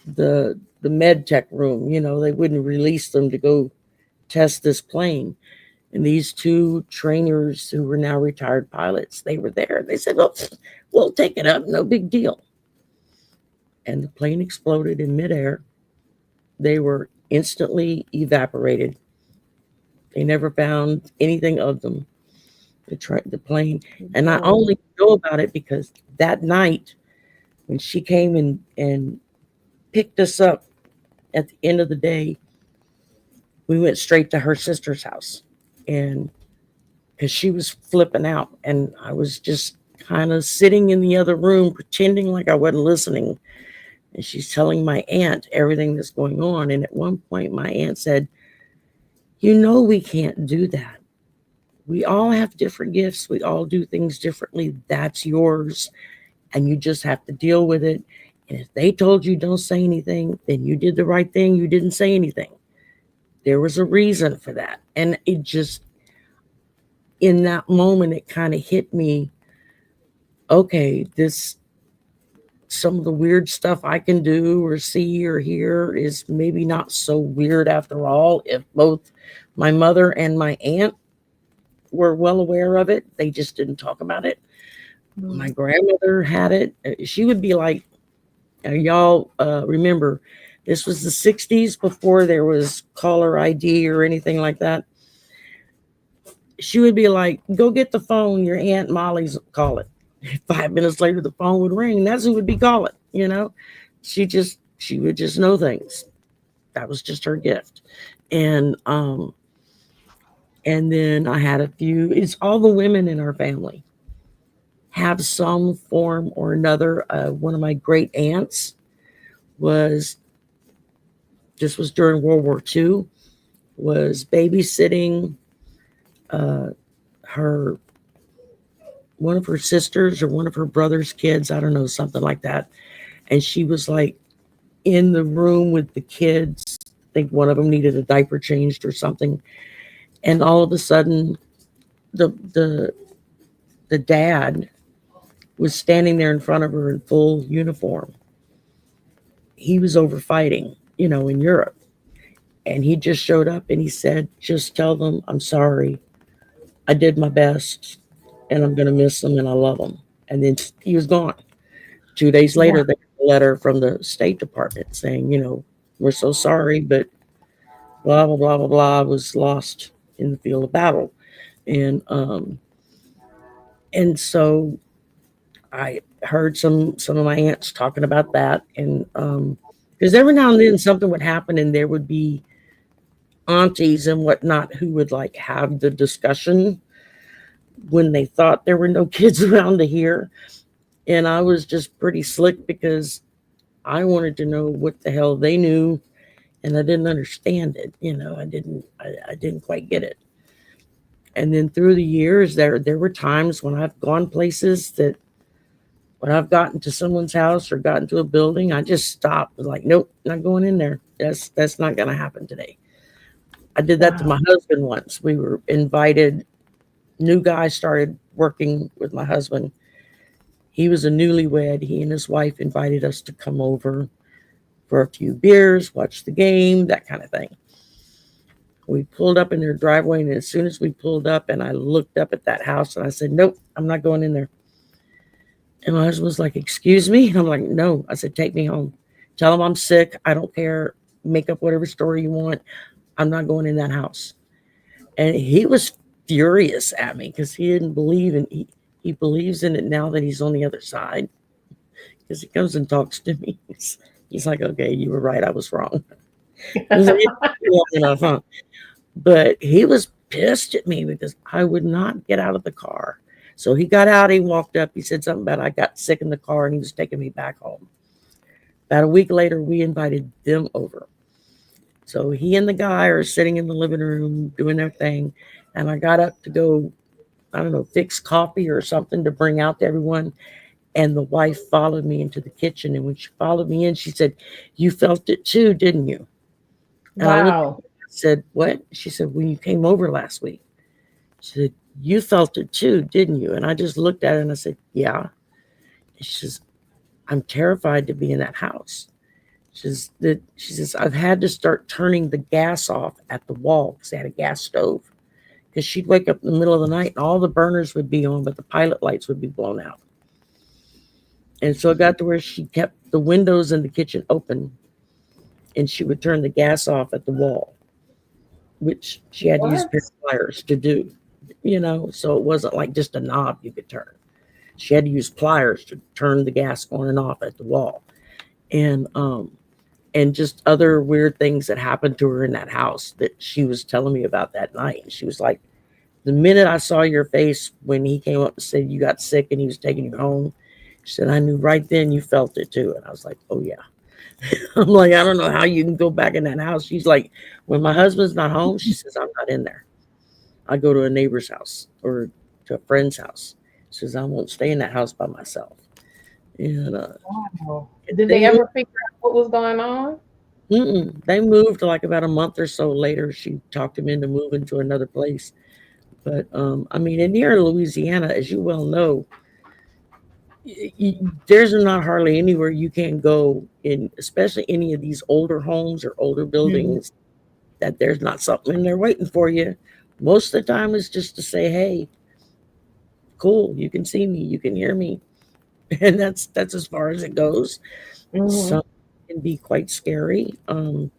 the med tech room. They wouldn't release them to go test this plane. And these two trainers who were now retired pilots, they were there. They said, "Well, we'll take it up, no big deal." And the plane exploded in midair. They were instantly evaporated. They never found anything of them, the plane. And I Whoa. only know about it because that night, when she came and picked us up at the end of the day, we went straight to her sister's house. And because she was flipping out, and I was just kind of sitting in the other room pretending like I wasn't listening. And she's telling my aunt everything that's going on. And at one point, my aunt said, we can't do that. We all have different gifts. We all do things differently. That's yours. And you just have to deal with it. And if they told you don't say anything, then you did the right thing. You didn't say anything. There was a reason for that. And it just, in that moment, it kind of hit me. Okay, some of the weird stuff I can do or see or hear is maybe not so weird after all. If both my mother and my aunt were well aware of it, they just didn't talk about it. My Mm. grandmother had it. She would be like, y'all remember, this was the 60s before there was caller ID or anything like that. She would be like, "Go get the phone. Your Aunt Molly's calling." 5 minutes later, the phone would ring. That's who would be calling. She would just know things. That was just her gift. And then I had a few. It's all the women in our family have some form or another. One of my great aunts was this was during World War II, was babysitting uh, her one of her sisters or one of her brother's kids. I don't know, something like that. And she was like in the room with the kids. I think one of them needed a diaper changed or something. And all of a sudden, the the the dad was standing there in front of her in full uniform. He was over fighting, in Europe. And he just showed up and he said, "Just tell them I'm sorry. I did my best and I'm going to miss them and I love them." And then he was gone. 2 days Wow. later, they got a letter from the State Department saying, "We're so sorry, but blah, blah, blah, blah, blah was lost in the field of battle." And, and so I heard some of my aunts talking about that. And, because every now and then something would happen and there would be aunties and whatnot who would like have the discussion when they thought there were no kids around to hear. And I was just pretty slick because I wanted to know what the hell they knew, and I didn't understand it. I didn't quite get it. And then through the years, there were times when I've gone places that when I've gotten to someone's house or gotten to a building, I just stopped. Like, nope, not going in there. That's not going to happen today. I did that to Wow. my husband once. We were invited. New guy started working with my husband, He was a newlywed. He and his wife invited us to come over for a few beers, watch the game, that kind of thing. We pulled up in their driveway, and as soon as we pulled up, and I looked up at that house, and I said, "Nope, I'm not going in there." And my husband was like, "Excuse me?" And I'm like, "No." I said, "Take me home. Tell them I'm sick. I don't care. Make up whatever story you want. I'm not going in that house." And he was furious at me because he didn't believe in he believes in it now that he's on the other side because he comes and talks to me. He's like, "Okay, you were right. I was wrong." I was like, "Yeah, long enough, huh?" But he was pissed at me because I would not get out of the car. So he got out, he walked up, he said something about I got sick in the car and he was taking me back home. About a week later, we invited them over. So he and the guy are sitting in the living room doing their thing. And I got up to go, I don't know, fix coffee or something to bring out to everyone. And the wife followed me into the kitchen. And when she followed me in, she said, "You felt it too, didn't you?" And I looked at Wow. her and said, "What?" She said, "When you came over last week." She said, "You felt it too, didn't you?" And I just looked at her and I said, "Yeah." And she says, "I'm terrified to be in that house." She says, "I've had to start turning the gas off at the wall because they had a gas stove. Because she'd wake up in the middle of the night and all the burners would be on, but the pilot lights would be blown out." And so it got to where she kept the windows in the kitchen open and she would turn the gas off at the wall, which she had to use What? pair of pliers to do, so it wasn't like just a knob you could turn. She had to use pliers to turn the gas on and off at the wall. And just other weird things that happened to her in that house that she was telling me about that night. And she was like, "The minute I saw your face when he came up and said you got sick and he was taking you home," she said, "I knew right then you felt it too." And I was like, "Oh yeah." I'm like, "I don't know how you can go back in that house." She's like, "When my husband's not home," she says, "I'm not in there. I go to a neighbor's house or to a friend's house." She says, "I won't stay in that house by myself." And Wow. Did they they moved. ever figure out what was going on? They moved like about a month or so later. She talked him into moving to another place. But I mean, in near Louisiana, as you well know, there's not hardly anywhere you can go in, especially any of these older homes or older Mhm. buildings, that there's not something in there waiting for you. Most of the time, it's just to say, "Hey, cool, you can see me, you can hear me," and that's as far as it goes. Mhm. Some can be quite scary. I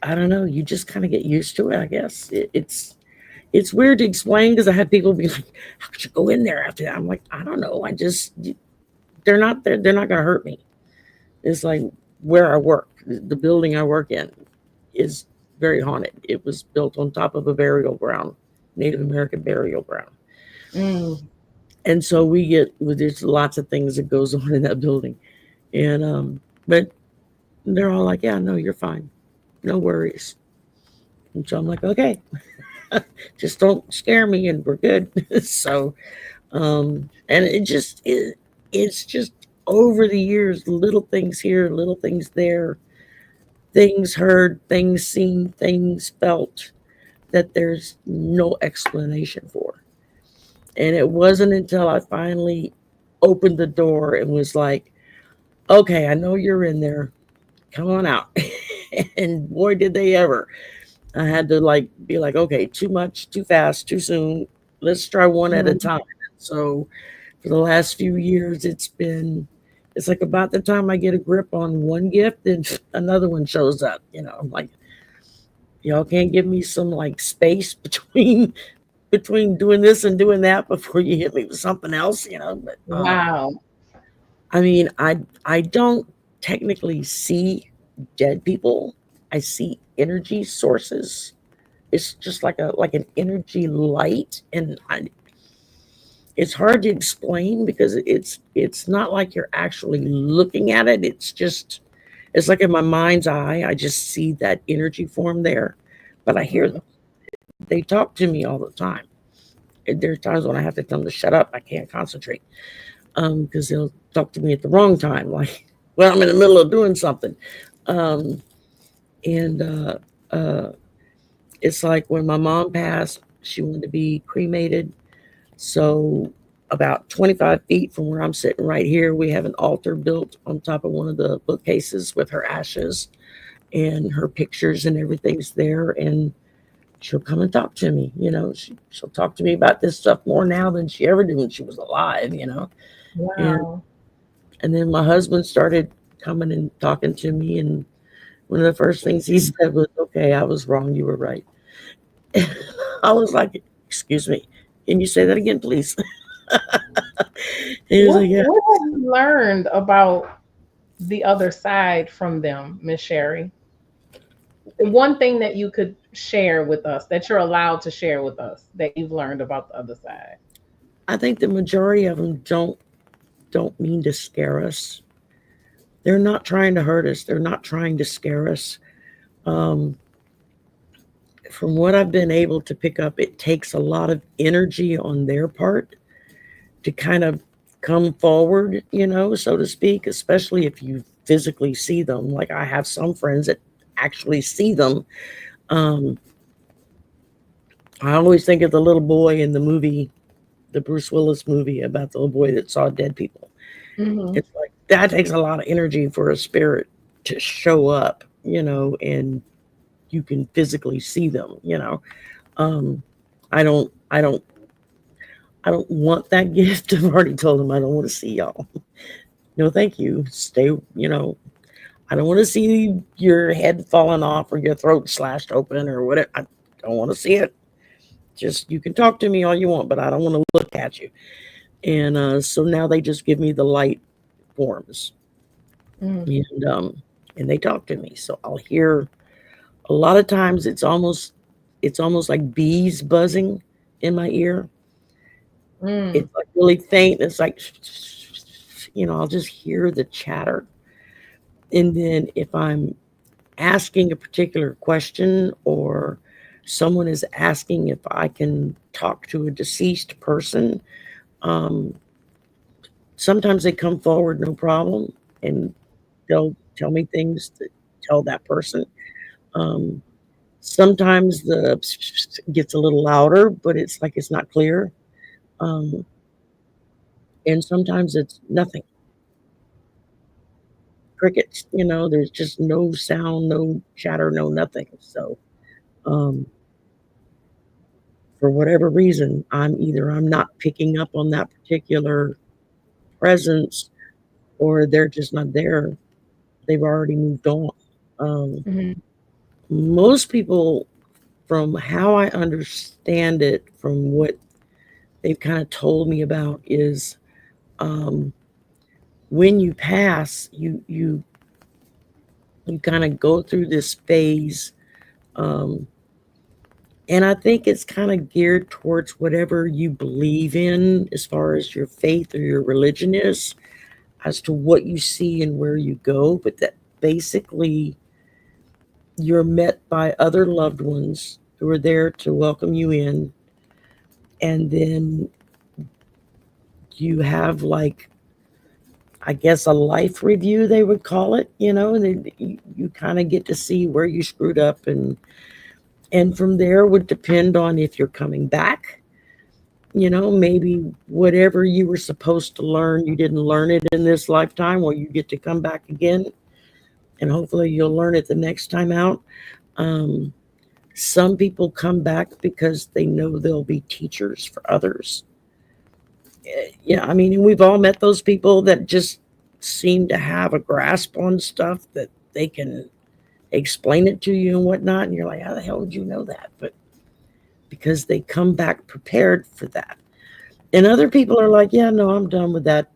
I don't know. You just kind of get used to it, I guess. It's weird to explain because I had people be like, "How could you go in there after that?" I'm like, "I don't know. I just they're not there. They're not going to hurt me." It's like where I work. The building I work in is very haunted. It was built on top of a burial ground, Native American burial ground, Mm. and so we get well, there's lots of things that goes on in that building, and but they're all like, "Yeah, no, you're fine, no worries." And so I'm like, "Okay, just don't scare me, and we're good." So and it's just over the years, little things here, little things there, things heard, things seen, things felt that there's no explanation for. And it wasn't until I finally opened the door and was like, "Okay, I know you're in there, come on out." And boy did they ever. I had to like be like, "Okay, too much, too fast, too soon, let's try one at a Mhm. time." So for the last few years, it's like about the time I get a grip on one gift, then another one shows up. I'm like, "Y'all can't give me some like space between doing this and doing that before you hit me with something else." But Wow. I mean, I don't technically see dead people. I see energy sources. It's just like an energy light, and it's hard to explain because it's not like you're actually looking at it. It's like in my mind's eye, I just see that energy form there, but I hear Mhm. them. They talk to me all the time. And there's times when I have to tell them to shut up. I can't concentrate because they'll talk to me at the wrong time, like when I'm in the middle of doing something. Um, and uh, it's like when my mom passed, she wanted to be cremated. So, about 25 feet from where I'm sitting right here, we have an altar built on top of one of the bookcases with her ashes and her pictures and everything's there. And she'll come and talk to me. She'll talk to me about this stuff more now than she ever did when she was alive. And Wow. and then my husband started coming and talking to me, and one of the first things he said was, "Okay, I was wrong. You were right." I was like, "Excuse me, can you say that again, please?" He was like, "Yeah." What have you learned about the other side from them, Miss Sherry? One thing that you could share with us, that you're allowed to share with us, that you've learned about the other side. I think the majority of them don't mean to scare us. They're not trying to hurt us. They're not trying to scare us. Um, from what I've been able to pick up, it takes a lot of energy on their part to kind of come forward, so to speak, especially if you physically see them. Like I have some friends that actually see them. Um, I always think of the little boy in the movie, the Bruce Willis movie about the little boy that saw dead people. Hmm. It's like that takes a lot of energy for a spirit to show up, and you can. See them. Um, I don't I don't want that gift. I've already told them I don't want to see y'all. No, thank you. Stay. I don't want to see your head falling off or your throat slashed open or whatever. I don't want to see it. Just you can talk to me all you want, but I don't want to look at you. And so now they just give me the light forms, Mm. and they talk to me. So I'll hear a lot of times it's almost like bees buzzing in my ear. Mm. It's like really faint. It's like I'll just hear the chatter. And then if I'm asking a particular question or someone is asking if I can talk to a deceased person, um, sometimes they come forward no problem and they'll tell me things to tell that person. Um, sometimes the gets a little louder, but it's like it's not clear. Um, and sometimes it's nothing, crickets. There's just no sound, no chatter, no nothing. So, um, for whatever reason, I'm not picking up on that particular presence, or they're just not there. They've already moved on. Um, Hmm. most people, from how I understand it, from what they've kind of told me about, is um, when you pass, you kind of go through this phase. Um, and I think it's kind of geared towards whatever you believe in as far as your faith or your religion is, as to what you see and where you go. But that basically you're met by other loved ones who are there to welcome you in. And then you have, like, I guess, a life review, they would call it, and then you kind of get to see where you screwed up. And from there would depend on if you're coming back. Maybe whatever you were supposed to learn, you didn't learn it in this lifetime. Well, you get to come back again, and hopefully you'll learn it the next time out. Um, some people come back because they know they'll be teachers for others. Yeah, I mean, and we've all met those people that just seem to have a grasp on stuff that they can explain it to you and whatnot. And you're like, how the hell would you know that? But because they come back prepared for that. And other people are like, yeah, no, I'm done with that.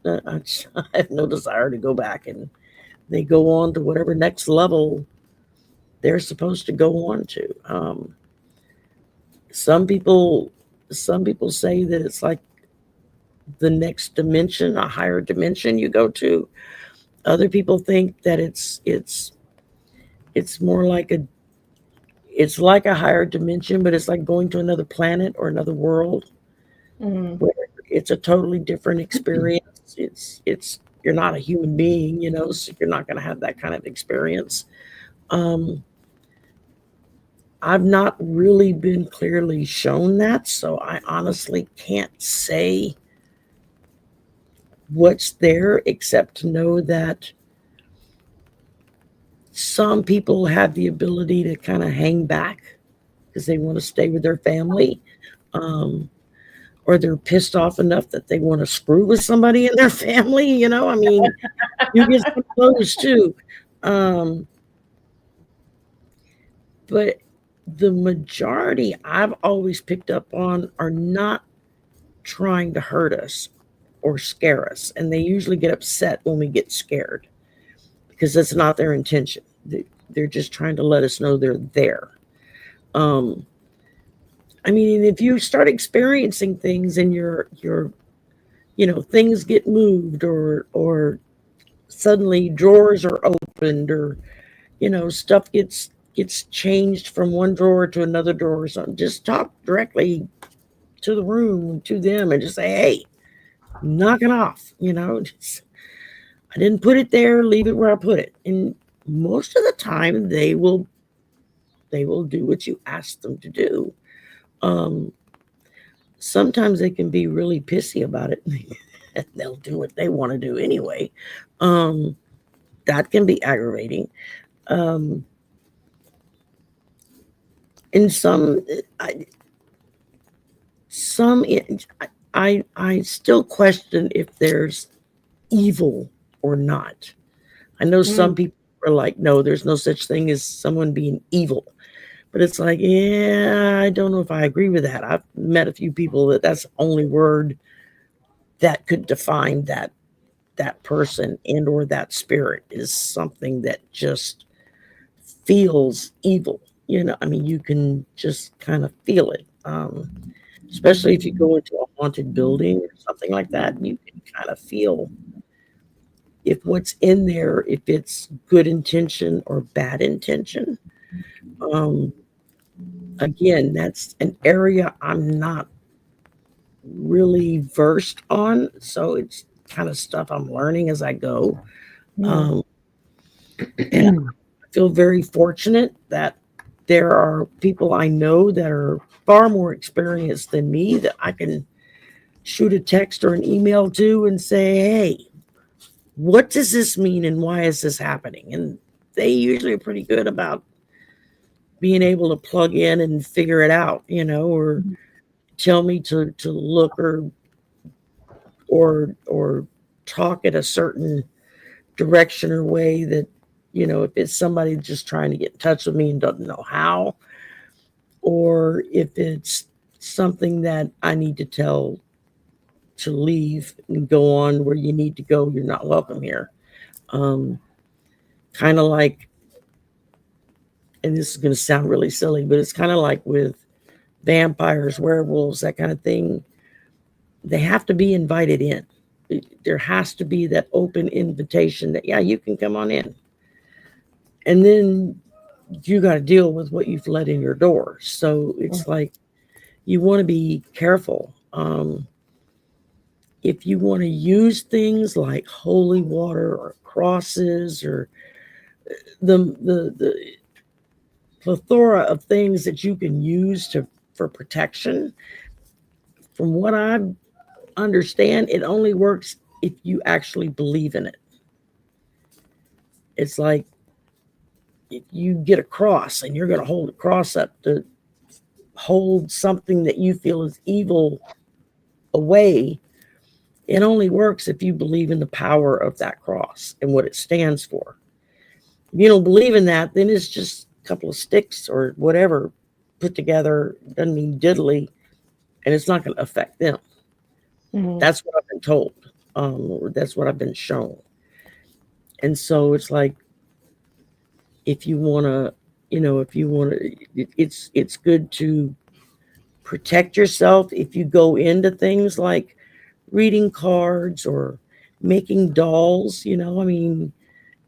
I have no desire to go back. And they go on to whatever next level they're supposed to go on to. Some people, some people say that it's like the next dimension, a higher dimension you go to. Other people think that it's more like a higher dimension, but it's like going to another planet or another world Hmm. where it's a totally different experience. It's you're not a human being, so you're not going to have that kind of experience. Um, I've not really been clearly shown that, so I honestly can't say what's there except to know that some people have the ability to kind of hang back because they want to stay with their family. Um, or they're pissed off enough that they want to screw with somebody in their family. I mean, you get some of those too. Um, but the majority I've always picked up on are not trying to hurt us or scare us. And they usually get upset when we get scared because that's not their intention. They're just trying to let us know they're there. Um, I mean, if you start experiencing things and things get moved or suddenly drawers are opened or stuff gets changed from one drawer to another drawer or something, just talk directly to the room, to them, and just say, hey, knock it off. Just, I didn't put it there, leave it where I put it. And most of the time they will do what you ask them to do. um Sometimes they can be really pissy about it. They'll do what they want to do anyway. um that can be aggravating. um and I, some I still question if there's evil or not. I know some Mm. people are like, no, there's no such thing as someone being evil. But it's like, yeah, I don't know if I agree with that. I've met a few people that's the only word that could define that person and or that spirit is something that just feels evil. I mean, you can just kind of feel it. Especially if you go into a haunted building or something like that, you can kind of feel if what's in there, if it's good intention or bad intention. Um, Again, that's an area I'm not really versed on, so it's kind of stuff I'm learning as I go. Mm. Um, and I feel very fortunate that there are people I know that are far more experienced than me that I can shoot a text or an email to and say, hey, what does this mean and why is this happening? And they usually are pretty good about being able to plug in and figure it out, or tell me to look or talk at a certain direction or way that, if it's somebody just trying to get in touch with me and doesn't know how, or if it's something that I need to tell to leave and go on where you need to go, you're not welcome here. um Kind of like, and this is going to sound really silly, but it's kind of like with vampires, werewolves, that kind of thing. They have to be invited in. There has to be that open invitation that, yeah, you can come on in. And then you got to deal with what you've let in your door. So it's like you want to be careful. If you want to use things like holy water or crosses or the plethora of things that you can use to for protection, from what I understand, it only works if you actually believe in it. It's like if you get a cross and you're going to hold a cross up to hold something that you feel is evil away, it only works if you believe in the power of that cross and what it stands for. If you don't believe in that, then it's just a couple of sticks or whatever put together, doesn't mean diddly, and it's not going to affect them. Mm. That's what I've been told. Or that's what I've been shown. And so it's like, if you want to, if you want to, it's good to protect yourself if you go into things like reading cards or making dolls. I mean,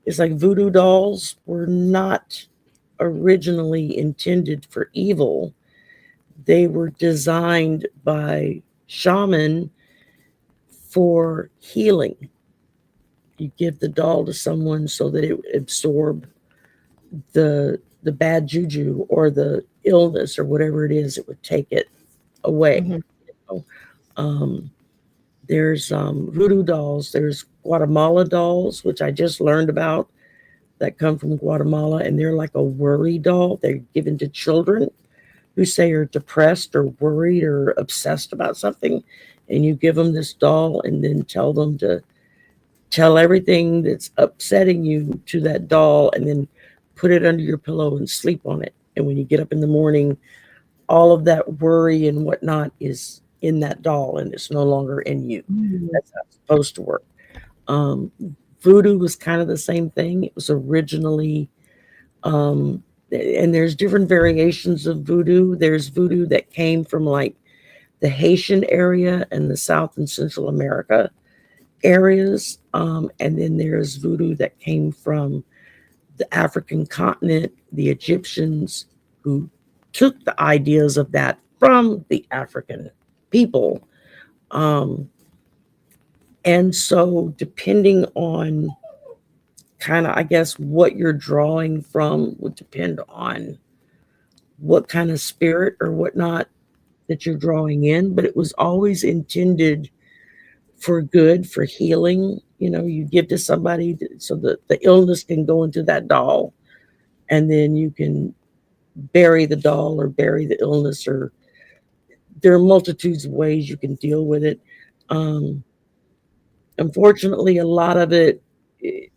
it's like voodoo dolls were not originally intended for evil. They were designed by shaman for healing. You give the doll to someone so that it would absorb the bad juju or illness or whatever it is, it would take it away. Mhm. So, um, there's voodoo dolls. There's Guatemala dolls, which I just learned about, that come from Guatemala, and they're like a worry doll. They're given to children who say are depressed or worried or obsessed about something, and you give them this doll and then tell them to tell everything that's upsetting you to that doll, and then put it under your pillow and sleep on it. And when you get up in the morning, all of that worry and whatnot is in that doll and it's no longer in you. Mhm. That's how it's supposed to work. Um, Voodoo was kind of the same thing. It was originally, um, and there's different variations of voodoo. There's voodoo that came from like the Haitian area and the South and Central America areas. And then there's voodoo that came from the African continent, the Egyptians, who took the ideas of that from the African people. Um, and so, depending on kind of, I guess, what you're drawing from would depend on what kind of spirit or whatnot that you're drawing in. But it was always intended for good, for healing. You know, you give to somebody so that the illness can go into that doll, and then you can bury the doll or bury the illness, or there are multitudes of ways you can deal with it. Um, Unfortunately, a lot of it, eh,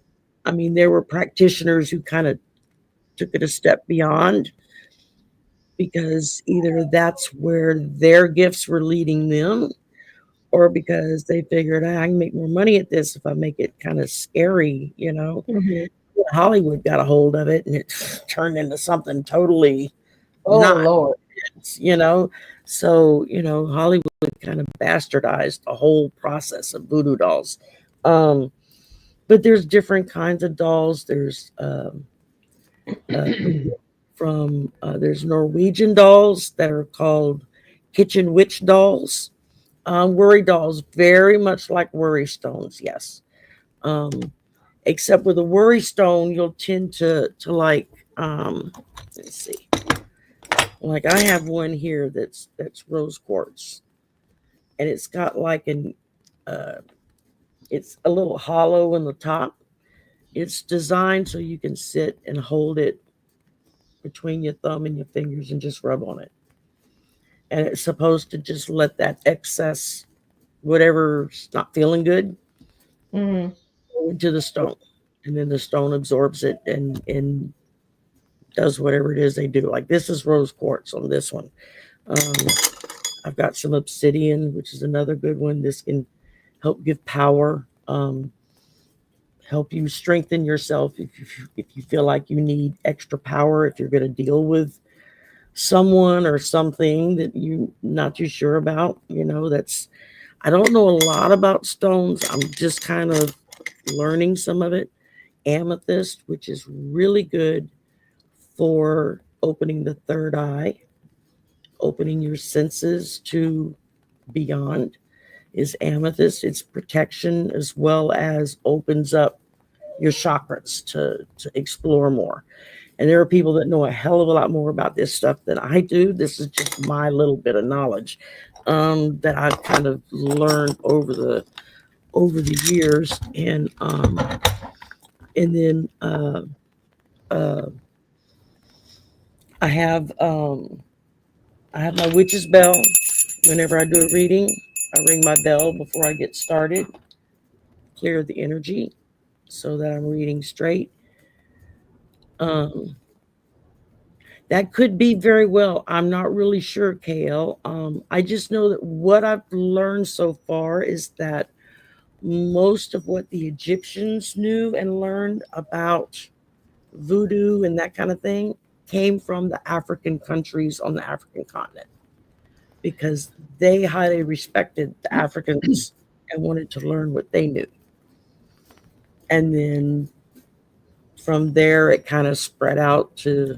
I mean, there were practitioners who kind of took it a step beyond, because either that's where their gifts were leading them, or because they figured, "Ah, I can make more money at this if I make it kind of scary, you know." Mhm. Hollywood got a hold of it and it turned into something totally Oh not, Lord. you know. So, Hollywood kind of bastardized the whole process of voodoo dolls. Um, but there's different kinds of dolls. There's from there's Norwegian dolls that are called kitchen witch dolls. Worry dolls, very much like worry stones, yes. Um, Except with a worry stone, you'll tend to like, let's see, like I have one here that's rose quartz, and it's got like an uh, it's a little hollow in the top. It's designed so you can sit and hold it between your thumb and your fingers and just rub on it. And it's supposed to just let that excess, whatever's not feeling good, Mhm. go into the stone. And then the stone absorbs it and does whatever it is they do. Like this is rose quartz on this one. Um, I've got some obsidian, which is another good one. This can help give power, help you strengthen yourself if you feel like you need extra power, if you're going to deal with someone or something that you're not too sure about. That's, I don't know a lot about stones. I'm just kind of learning some of it. Amethyst, which is really good for opening the third eye, opening your senses to beyond, is amethyst. It's protection as well as opens up your chakras to explore more. And there are people that know a hell of a lot more about this stuff than I do. This is just my little bit of knowledge, that I've kind of learned over the years. And then uh, I have I have my witch's bell. Whenever I do a reading, I ring my bell before I get started, clear the energy so that I'm reading straight. Um, that could be very well. I'm not really sure, KL. I just know that what I've learned so far is that most of what the Egyptians knew and learned about voodoo and that kind of thing came from the African countries on the African continent, because they highly respected the Africans and wanted to learn what they knew. And then from there, it kind of spread out to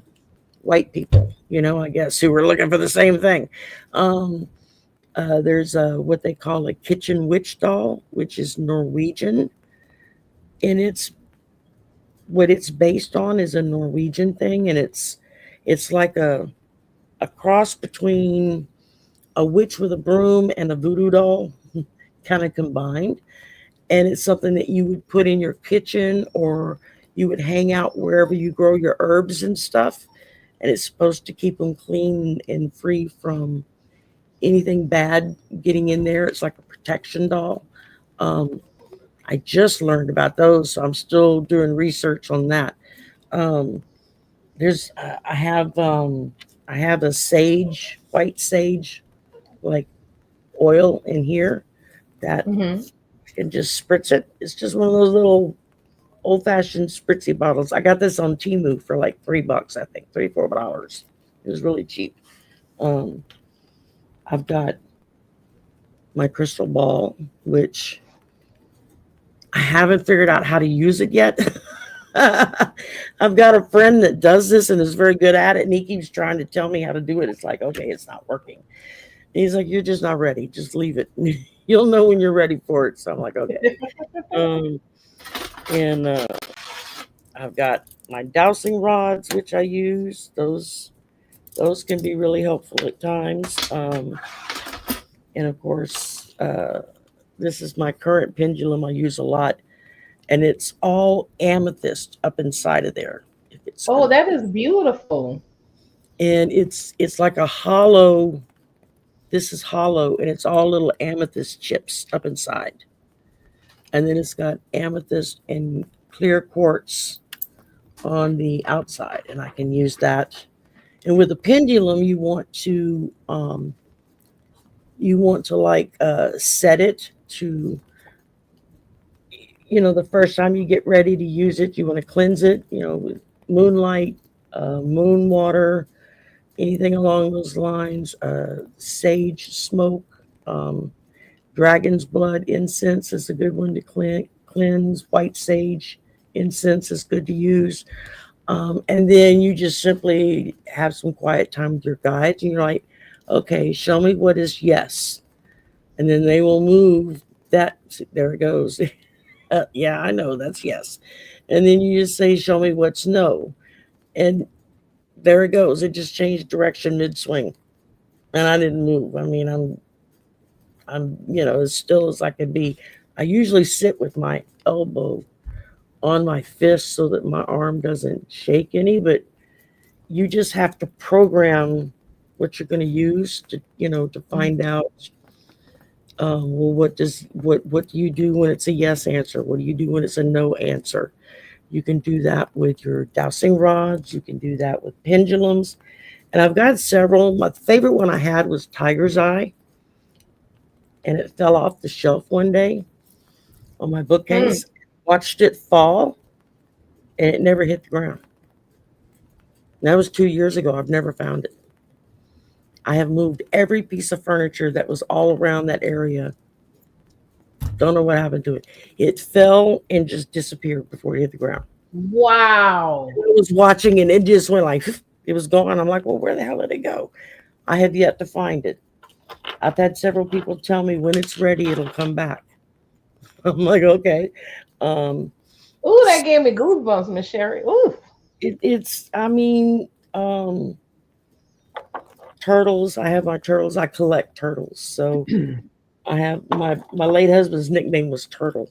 white people, I guess, who were looking for the same thing. Um, there's what they call a kitchen witch doll, which is Norwegian, and it's what it's based on is a Norwegian thing, and it's like a a cross between a witch with a broom and a voodoo doll, kind of combined. And it's something that you would put in your kitchen, or you would hang out wherever you grow your herbs and stuff. And it's supposed to keep them clean and free from anything bad getting in there. It's like a protection doll. Um, I just learned about those, so I'm still doing research on that. Um, there's I have a sage, white sage, like oil in here that Hmm. you can just spritz it. It's just one of those little old fashioned spritzy bottles. I got this on Timu for like $3, I think, $3, $4. It was really cheap. Um, I've got my crystal ball, which I haven't figured out how to use it yet. I've got a friend that does this and is very good at it, and he keeps trying to tell me how to do it. It's like, okay, it's not working. And he's like, you're just not ready. Just leave it. You'll know when you're ready for it. So I'm like, okay. Um, and I've got my dowsing rods, which I use. Those can be really helpful at times. And of course, this is my current pendulum I use a lot, and it's all amethyst up inside of there. If it's Oh, gonna, that is beautiful. and it's like a hollow. This is hollow, and it's all little amethyst chips up inside, and then it's got amethyst and clear quartz on the outside, and I can use that. And with a pendulum, you want to like set it to, the first time you get ready to use it, you want to cleanse it, with moonlight, moon water, anything along those lines, sage smoke, um, dragon's blood incense is a good one to cleanse. White sage incense is good to use. And then you just simply have some quiet time with your guides, and you're like, okay, show me what is yes. And then they will move that. There it goes. Yeah, I know that's yes. And then you just say, show me what's no. And there it goes. It just changed direction mid swing. And I didn't move. I mean, I'm as still as I can be. I usually sit with my elbow on my fist so that my arm doesn't shake any, but you just have to program what you're going to use to find out. Well, what do you do when it's a yes answer? What do you do when it's a no answer? You can do that with your dowsing rods. You can do that with pendulums. And I've got several. My favorite one I had was Tiger's Eye, and it fell off the shelf one day on my Mm. bookcase. Watched it fall, and it never hit the ground. And that was 2 years ago. I've never found it. I have moved every piece of furniture that was all around that area. Don't know what happened to it. It fell and just disappeared before it hit the ground. Wow. I was watching and it just went like it was gone. I'm like, well, where the hell did it go? I have yet to find it. I've had several people tell me when it's ready, it'll come back. I'm like, okay. Um, Ooh, that gave me goosebumps, Miss Sherry. Ooh. it's, I mean, turtles. I have my turtles. I collect turtles. So I have my late husband's nickname was Turtle,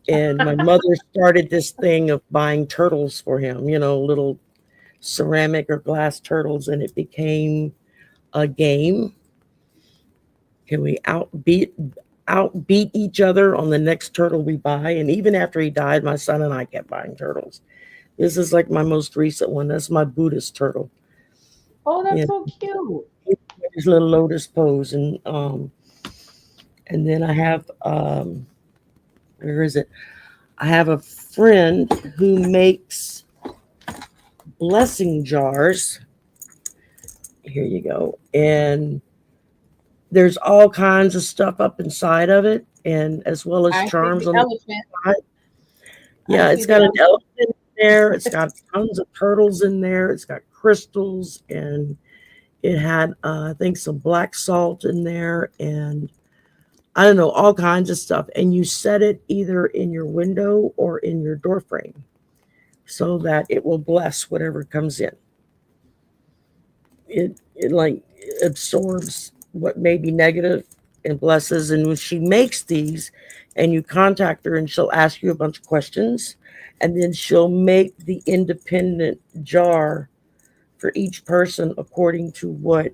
and my mother started this thing of buying turtles for him. Little ceramic or glass turtles, and it became a game. Can we outbeat each other on the next turtle we buy? And even after he died, my son and I kept buying turtles. This is like my most recent one. That's my Buddhist turtle. Oh, that's You so cute. his little lotus pose, and then I have where is it? I have a friend who makes blessing jars. Here you go, and there's all kinds of stuff up inside of it, and as well as I see charms the on the elephant. side. I Yeah, see it's the got an elephant. elephant in there. It's got tons of turtles in there. It's got crystals, and it had, I think, some black salt in there, and I don't know, all kinds of stuff. And you set it either in your window or in your door frame so that it will bless whatever comes in. it like absorbs what may be negative and blesses. And when she makes these, and you contact her, and she'll ask you a bunch of questions, and then she'll make the independent jar for each person according to what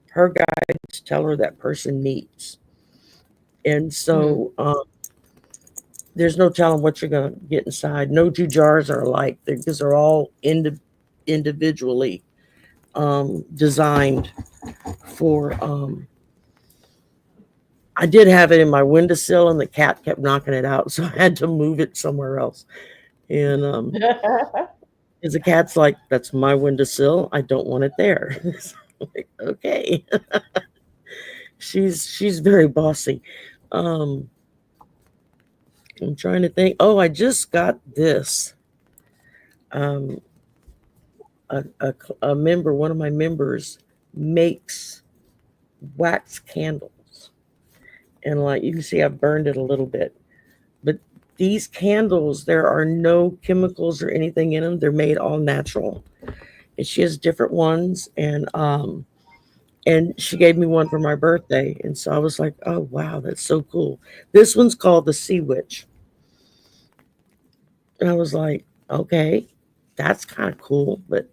her guides tell her that person needs. And Hmm. so there's no telling what you're going to get inside. No two jars are alike because they're all individually designed for. I did have it in my windowsill, and the cat kept knocking it out, so I had to move it somewhere else. And because the cat's like, "That's my windowsill. I don't want it there." So I'm like, okay, she's very bossy. Um, I'm trying to think. Oh, I just got this. Um, a member, one of my members, makes wax candles, and like you can see, I've burned it a little bit. But these candles, there are no chemicals or anything in them. They're made all natural. And she has different ones, and she gave me one for my birthday, and so I was like, oh wow, that's so cool. This one's called the Sea Witch, and I was like, okay, that's kind of cool, but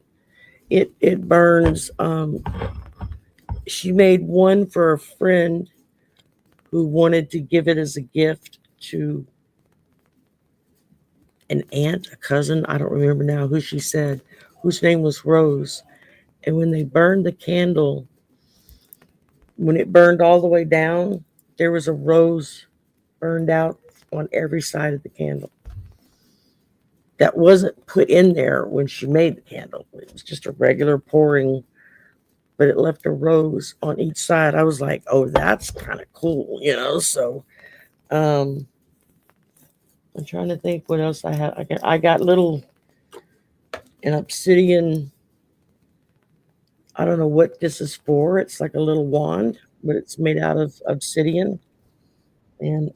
it burns. She made one for a friend who wanted to give it as a gift to an aunt, a cousin, I don't remember now who she said, whose name was Rose. And when they burned the candle, when it burned all the way down, there was a rose burned out on every side of the candle. That wasn't put in there when she made the candle. It was just a regular pouring, but it left a rose on each side. I was like, oh, that's kind of cool. So um, I'm trying to think what else I had. I got little an obsidian. I don't know what this is for. It's like a little wand, but it's made out of obsidian. And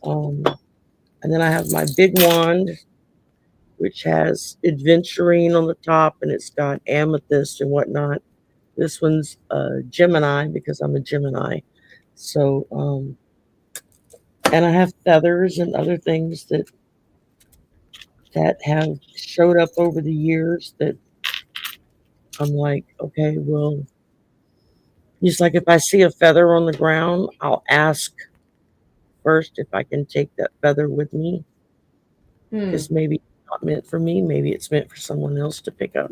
then I have my big wand, which has adventurine on the top, and it's got amethyst and whatnot. This one's Gemini because I'm a Gemini. So and I have feathers and other things that have showed up over the years that I'm like, okay, well, just like if I see a feather on the ground, I'll ask first if I can take that feather with me Hmm. because maybe it's not meant for me, maybe it's meant for someone else to pick up.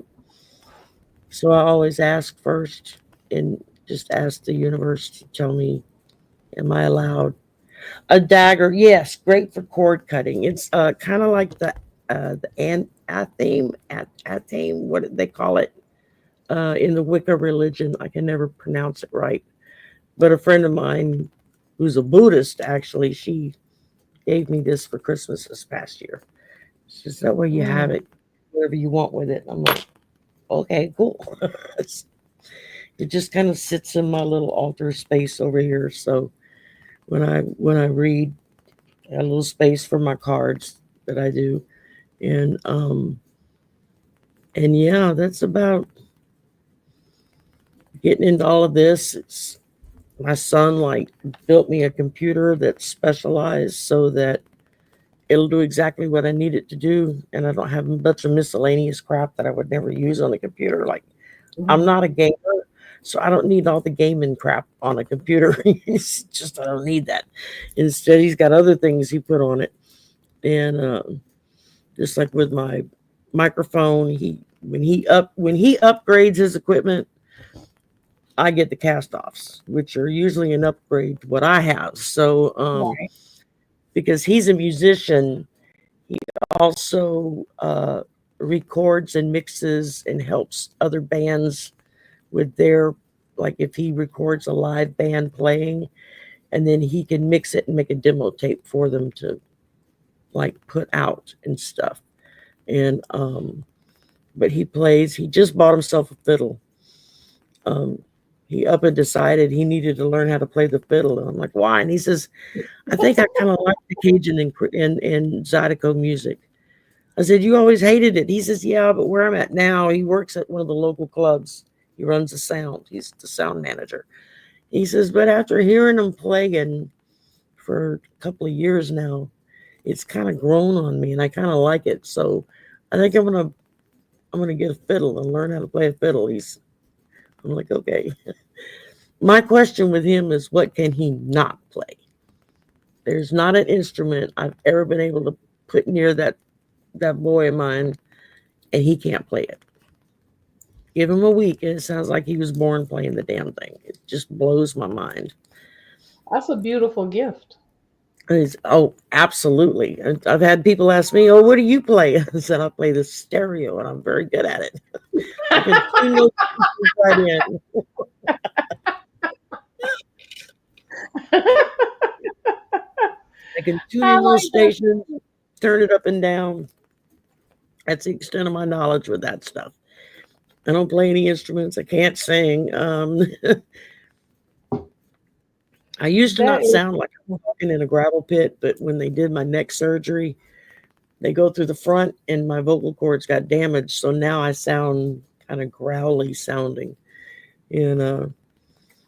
So I always ask first and just ask the universe to tell me, am I allowed? A dagger, yes, great for cord cutting. It's kind of like the athame, what did they call it in the Wicca religion? I can never pronounce it right. But a friend of mine who's a Buddhist, actually, she gave me this for Christmas this past year. It's just that way you have Hmm. it, whatever you want with it. I'm like, okay, cool. It just kind of sits in my little altar space over here. So when I read, I got a little space for my cards that I do, and and yeah, that's about getting into all of this. It's my son like built me a computer that's specialized so that it'll do exactly what I need it to do, and I don't have a bunch of miscellaneous crap that I would never use on a computer. Like I'm not a gamer, so I don't need all the gaming crap on a computer. It's just I don't need that. Instead, he's got other things he put on it, and just like with my microphone, he when he upgrades his equipment, I get the cast offs, which are usually an upgrade to what I have. So Right. because he's a musician, he also records and mixes and helps other bands with their, like if he records a live band playing, and then he can mix it and make a demo tape for them to like put out and stuff. And but he just bought himself a fiddle. Um, he up and decided he needed to learn how to play the fiddle. And I'm like, why? And he says, I think I kind of like the Cajun and Zydeco music. I said, you always hated it. He says, yeah, but where I'm at now, he works at one of the local clubs He runs the sound. He's the sound manager. He says, but after hearing him playing for a couple of years now, it's kind of grown on me, and I kind of like it. So I think I'm gonna get a fiddle and learn how to play a fiddle. I'm like, okay. My question with him is, what can he not play? There's not an instrument I've ever been able to put near that boy of mine, and he can't play it. Give him a week, and it sounds like he was born playing the damn thing. It just blows my mind. That's a beautiful gift. Oh, absolutely. I've had people ask me, "Oh, what do you play?" I said, "I play the stereo, and I'm very good at it. I can tune those pieces right in. I can tune I in those like that. stations, turn it up and down. That's the extent of my knowledge with that stuff. I don't play any instruments. I can't sing. I used to That not is sound like I'm walking in a gravel pit, but when they did my neck surgery, they go through the front and my vocal cords got damaged. So now I sound kind of growly sounding. And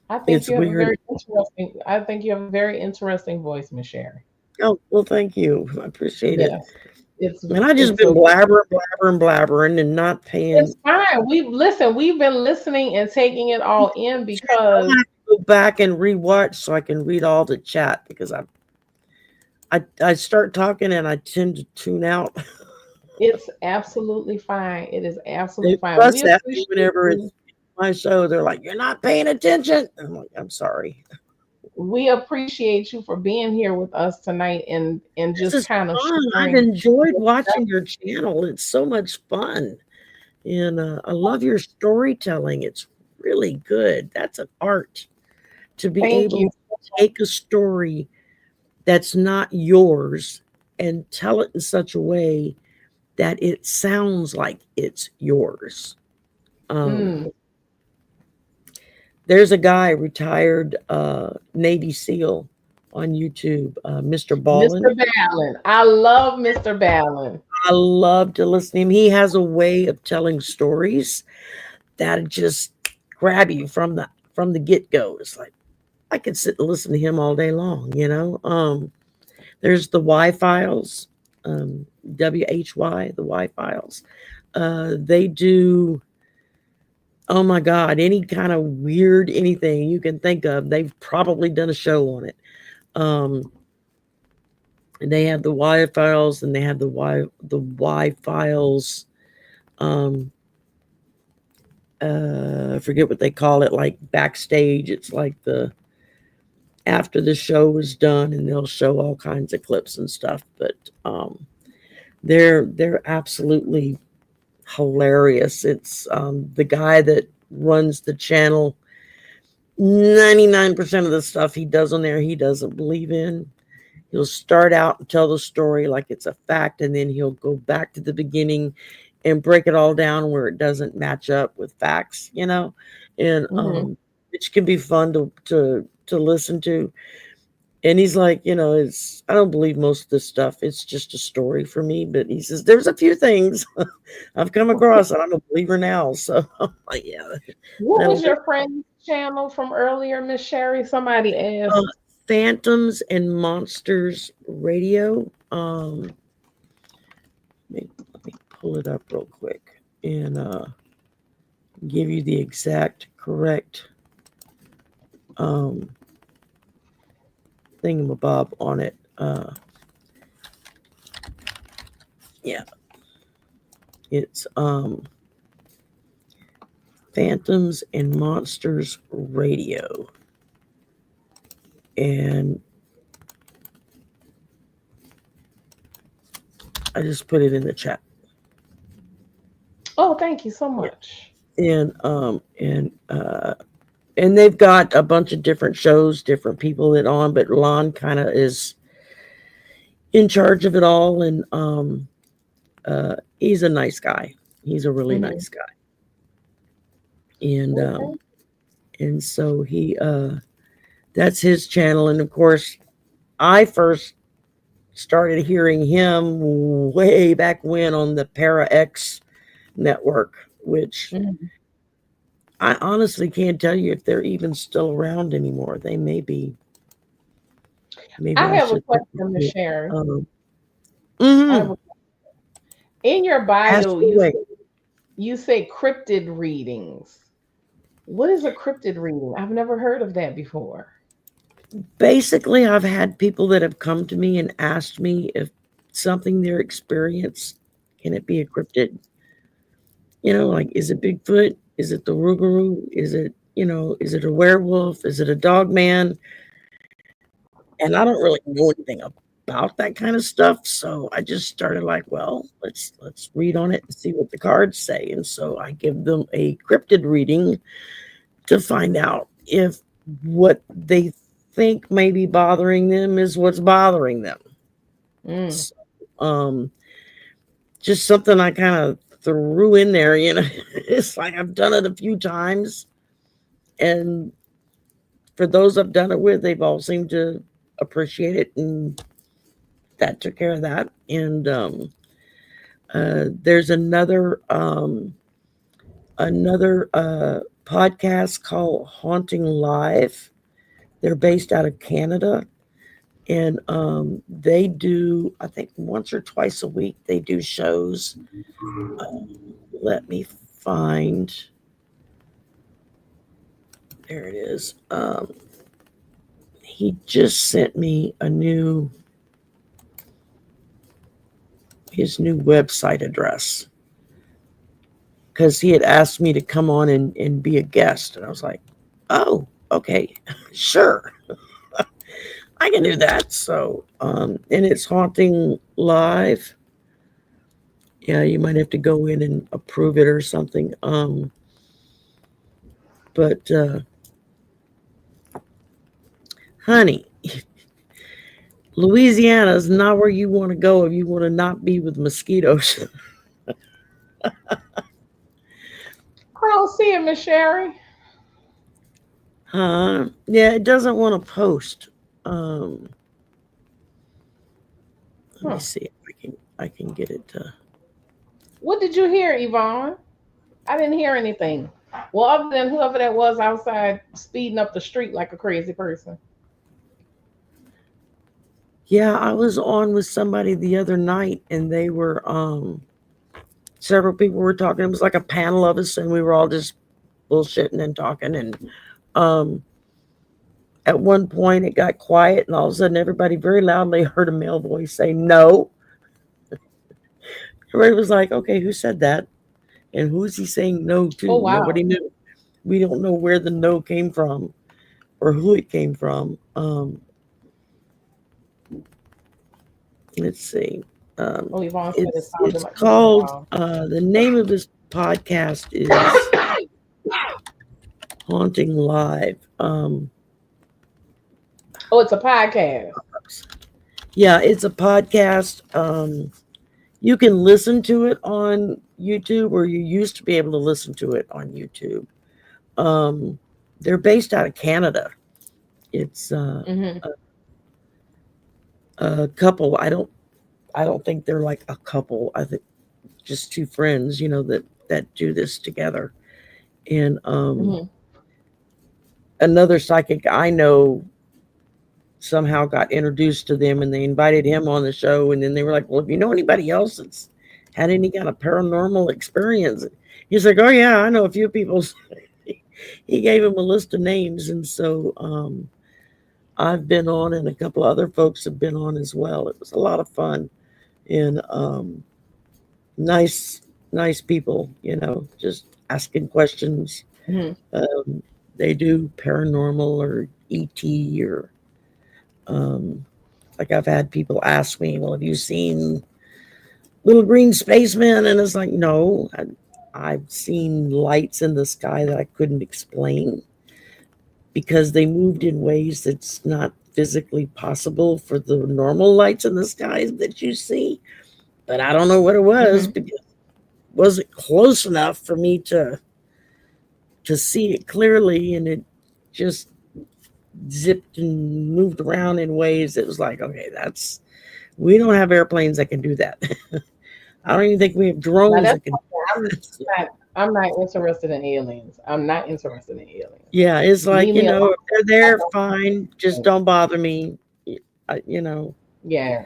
I think it's you have a weird. very interesting. I think you have a very interesting voice, Miss Sherry. Oh, well, thank you. I appreciate it. Yes, it's And I just it's a been blabbering, blabbering, blabbering and not it's paying. fine. We've been listening and taking it all in I'm gonna because have to go back and rewatch so I can read all the chat because I start talking and I tend to tune out. it's absolutely fine. It is absolutely They fine. fuss We at me appreciate whenever it's you. my show. They're like, "You're not paying attention." I'm like, "I'm sorry." We appreciate you for being here with us tonight and This just is kind of fun. I've sharing. enjoyed watching your channel. It's so much fun. And I love your storytelling. It's really good. That's an art to be Thank able you. to take a story that's not yours and tell it in such a way that it sounds like it's yours. Um, Mm. there's a guy, retired Navy SEAL on YouTube, Mr. Mr. Ballin. Ballin. I love Mr. Ballin. I love to listen to him. He has a way of telling stories that just grab you from the get go. It's like I could sit and listen to him all day long. There's the Y Files, WHY, the Y Files. They do, oh my God, any kind of weird anything you can think of. They've probably done a show on it. Um, and they have the Y Files, and they have the Y Files. Um, I forget what they call it, like backstage. It's like the after the show is done, and they'll show all kinds of clips and stuff. But they're absolutely hilarious. It's the guy that runs the channel. 99% of the stuff he does on there, he doesn't believe in. He'll start out and tell the story like it's a fact, and then he'll go back to the beginning and break it all down where it doesn't match up with facts, and Hmm. which can be fun to listen to. And he's like, it's I don't believe most of this stuff. It's just a story for me. But he says there's a few things I've come across, and I'm a believer now. So I'm like, yeah, What that'll was be your friend's channel from earlier, Miss Sherry? Somebody uh, asked. Phantoms and Monsters Radio. Let me pull it up real quick and give you the exact correct um, thingamabob on it. Yeah, it's Phantoms and Monsters Radio, and I just put it in the chat. Oh, thank you so Yeah, much. and they've got a bunch of different shows, different people that on, but Lon kind of is in charge of it all, and he's a nice guy. He's a really Hmm. nice guy, and Okay. so he that's his channel, and of course I first started hearing him way back when on the Para X network, which Hmm. I honestly can't tell you if they're even still around anymore. They may be. Maybe I I have a should look question, Miss into it. Shari. I have Mhm. a, in your Ask bio, away. you say cryptid readings. What is a cryptid reading? I've never heard of that before. Basically, I've had people that have come to me and asked me if something they're experienced, can it be a cryptid? Like, is it Bigfoot? Is it the Rougarou? Is it, is it a werewolf? Is it a dog man? And I don't really know anything about that kind of stuff. So I just started like, well, let's read on it and see what the cards say. And so I give them a cryptid reading to find out if what they think may be bothering them is what's bothering them. Mm. So, just something I kind of threw in there. It's like I've done it a few times, and for those I've done it with, they've all seemed to appreciate it, and that took care of that. And there's another podcast called Haunting Live. They're based out of Canada, and they do, I think, once or twice a week. They do shows. Let me find. There it is. He just sent me his new website address because he had asked me to come on and be a guest, and I was like, oh, okay, sure, I can do that. So, and it's Haunting Live. Yeah, you might have to go in and approve it or something. But honey, Louisiana is not where you want to go if you want to not be with mosquitoes. I don't see it, Miss Shari. Yeah, it doesn't want to post. Um, Let me Huh. see if I can get it to. What did you hear, Yvonne? I didn't hear anything. Well, other than whoever that was outside speeding up the street like a crazy person. Yeah, I was on with somebody the other night, and they were several people were talking. It was like a panel of us, and we were all just bullshitting and talking. And um, at one point, it got quiet, and all of a sudden, everybody very loudly heard a male voice say "no." Everybody was like, "Okay, who said that? And who's he saying no Oh to?" wow. Nobody knew. We don't know where the no came from or who it came from. Let's see. Um, Oh, Yvonne said it sounded it's like Mr. called Dog. the name of this podcast is Haunting Live. Oh, it's a podcast. Yeah, it's a podcast. You can listen to it on YouTube, or you used to be able to listen to it on YouTube. Um, they're based out of Canada. It's Hmm. a couple. I don't think they're like a couple. I think just two friends, that do this together. And Hmm. another psychic I know somehow got introduced to them, and they invited him on the show. And then they were like, well, if you know anybody else that's had any kind of paranormal experience, he's like, oh yeah, I know a few people. He gave him a list of names. And so I've been on, and a couple of other folks have been on as well. It was a lot of fun, and nice nice people, just asking questions. Hmm. um, they do paranormal or ET, or um, like I've had people ask me, well, have you seen little green spacemen? And it's like, no, I've seen lights in the sky that I couldn't explain because they moved in ways that's not physically possible for the normal lights in the skies that you see. But I don't know what it was Hmm. because it wasn't close enough for me to see it clearly, and it just zipped and moved around in ways that was like, okay, we don't have airplanes that can do that. I don't even think we have Now drones that's that can something I'm do that. not. I'm not interested in aliens. I'm not interested in aliens. Yeah, it's like, Leave me alone. if they're I there, don't fine, just think. don't bother me. Y- I, you know, Yeah.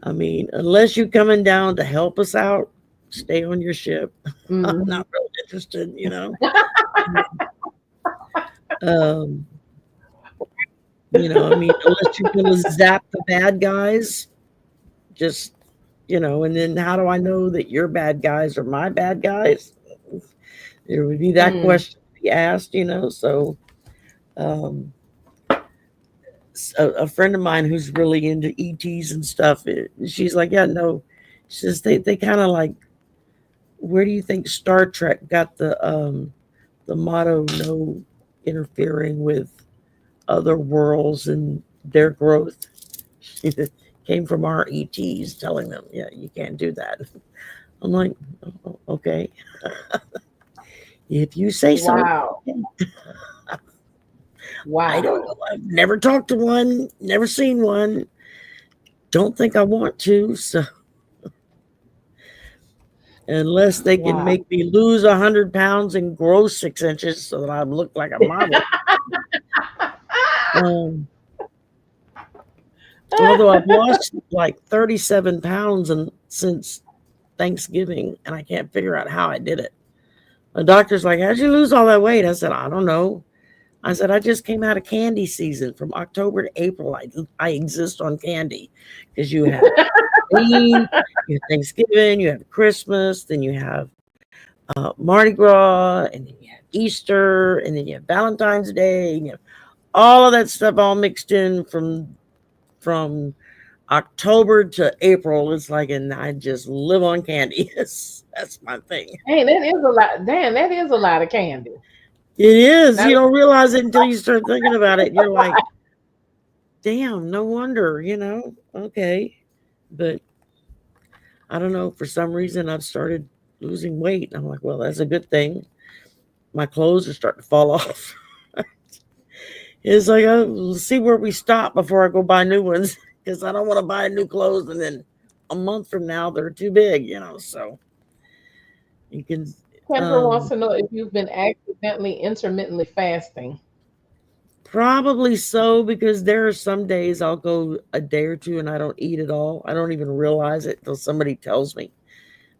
I mean, unless you're coming down to help us out, stay on your ship. I'm Hmm. not really interested. Um, I mean, unless you're gonna zap the bad guys, just and then how do I know that your bad guys are my bad guys? There would be that Mm. question to be asked. So um a friend of mine who's really into ETs and stuff, she's like, yeah, no. She says they kind of like, where do you think Star Trek got the motto, no interfering with other worlds and their growth? It came from our ETs telling them, yeah, you can't do that. I'm like, okay, if you say so. Wow. I don't Wow. know. I've never talked to one, never seen one. Don't think I want to. So unless they can Wow. make me lose 100 pounds and grow 6 inches so that I look like a model. Um, Although I've lost like 37 pounds since Thanksgiving, and I can't figure out how I did it. The doctor's like, how'd you lose all that weight? I said, I don't know. I said, I just came out of candy season from October to April. I exist on candy because you have Halloween, you have Thanksgiving, you have Christmas, then you have Mardi Gras, and then you have Easter, and then you have Valentine's Day, and you have all of that stuff all mixed in from October to April. It's like, and I just live on candy. That's my thing. Hey, that is a lot. Damn, that is a lot of candy. It is. Now, You don't realize it until you start thinking about it. You're like, damn, no wonder. Okay. But I don't know. For some reason, I've started losing weight. I'm like, well, that's a good thing. My clothes are starting to fall off. It's like, oh, we'll see where we stop before I go buy new ones because I don't want to buy new clothes and then a month from now they're too big. So you can, Kendra wants um, to know if you've been accidentally intermittently fasting. probably so, because there are some days I'll go a day or two and I don't eat at all. I don't even realize it until somebody tells me,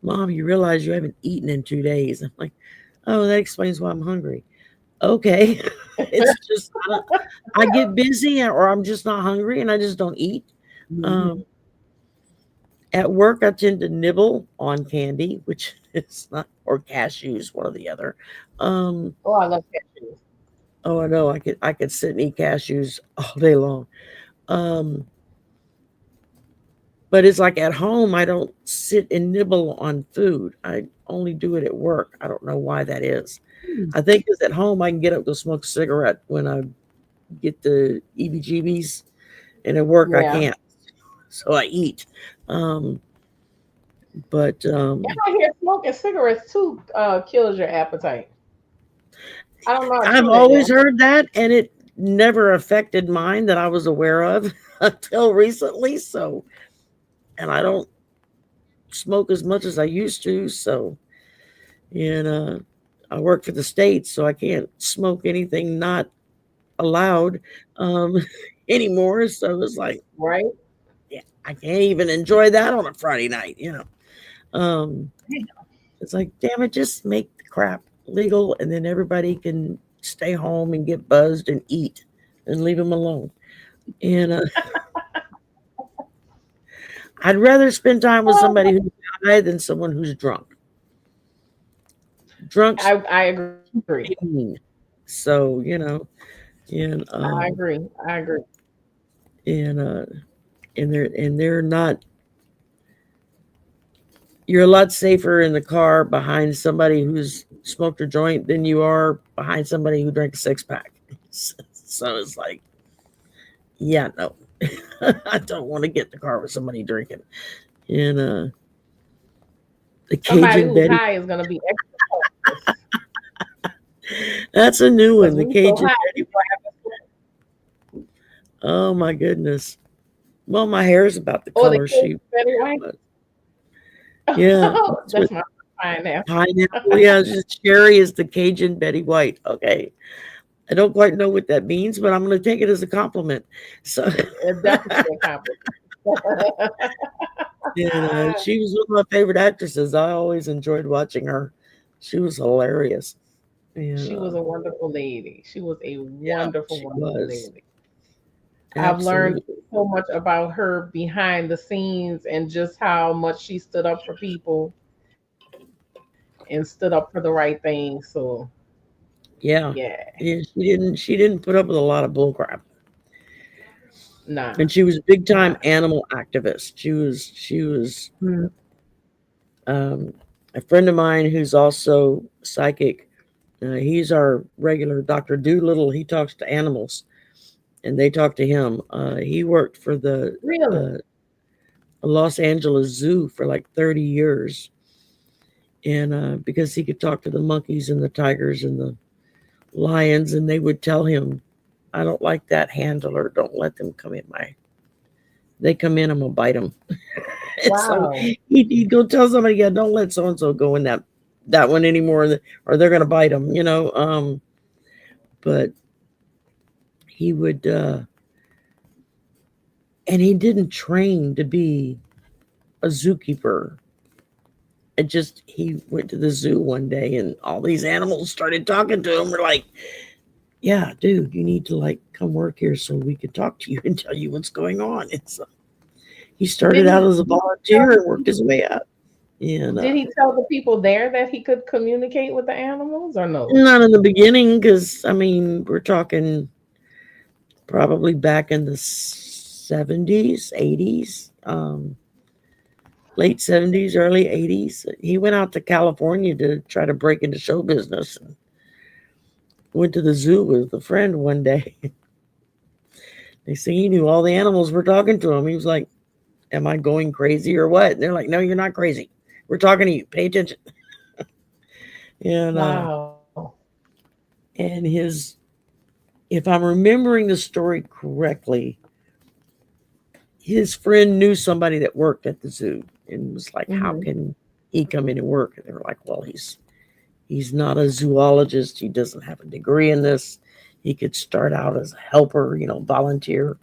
Mom, you realize you haven't eaten in 2 days. I'm like, oh, that explains why I'm hungry. Okay. It's just, I get busy or I'm just not hungry and I just don't eat. Um, Hmm. at work, I tend to nibble on candy, which is not, or cashews, one or the other. Um, Oh, I love cashews. oh, I know, I could sit and eat cashews all day long. Um, but it's like at home, I don't sit and nibble on food. I only do it at work. I don't know why that is. Hmm. I think because at home I can get up to smoke a cigarette when I get the EBGBs, and at work I Yeah. can't. So I eat. Um, but And I hear smoking cigarettes too kills your appetite. I don't know how I've true that always is. heard that, and it never affected mine that I was aware of until recently. So, and I don't smoke as much as I used to. So, and I work for the state, so I can't smoke anything not allowed um, anymore. So it's like, Right? yeah, I can't even enjoy that on a Friday night. Um, it's like, damn it, just make the crap legal, and then everybody can stay home and get buzzed and eat, and leave them alone. And I'd rather spend time with somebody who's high than someone who's drunk. Drunks I agree. mean. So and I agree. I agree. and uh, and they're not. You're a lot safer in the car behind somebody who's smoked a joint than you are behind somebody who drank a 6 pack. So it's like, yeah, no, I don't want to get in the car with somebody drinking. And the Somebody Cajun who's Betty, high is gonna be extra cautious that's a new because one. The when you so Cajun high, Betty. you gonna Oh my goodness. Well, my hair is about the have to. Oh, the color kids she better right. was. Yeah, That's my. Pineapple. Pineapple, yeah, Sherry is the Cajun Betty White. Okay. I don't quite know what that means, but I'm going to take it as a compliment. So, Definitely a compliment. and she was one of my favorite actresses. I always enjoyed watching her. She was hilarious. And She was a wonderful lady. She was a yeah, wonderful, she wonderful was. lady. I've learned Absolutely. so much about her behind the scenes and just how much she stood up for people and stood up for the right thing. So Yeah. yeah, Yeah, she didn't put up with a lot of bullcrap. nah, And she was a big nah. time animal activist. She was Mm. um, a friend of mine who's also psychic. He's our regular Dr. Doolittle. He talks to animals and they talk to him. He worked for the Really? uh, Los Angeles Zoo for like 30 years. And because he could talk to the monkeys and the tigers and the lions, and they would tell him, I don't like that handler. Don't let them come in my. They come in, I'm gonna bite them. And so Wow. he'd go tell somebody, yeah, don't let so and so go in that one anymore, or they're gonna bite them. But he would, and he didn't train to be a zookeeper. It just he went to the zoo one day, and all these animals started talking to him. We're like, yeah, dude, you need to like come work here so we can talk to you and tell you what's going on. He started out as a Did he tell volunteer the and worked his people? way up. And Did he tell the people there that he could communicate with the animals or no? not in the beginning, because I mean, we're talking probably back in the 70s, 80s, late 70s, early 80s. He went out to California to try to break into show business and went to the zoo with a friend one day. They say he knew all the animals were talking to him. He was like, am I going crazy or what? And they're like, no, you're not crazy. We're talking to you. Pay attention. And Wow. and his, if I'm remembering the story correctly, his friend knew somebody that worked at the zoo and was like, how Hmm. can he come in and work? And they were like, well, he's not a zoologist. He doesn't have a degree in this. He could start out as a helper, volunteer.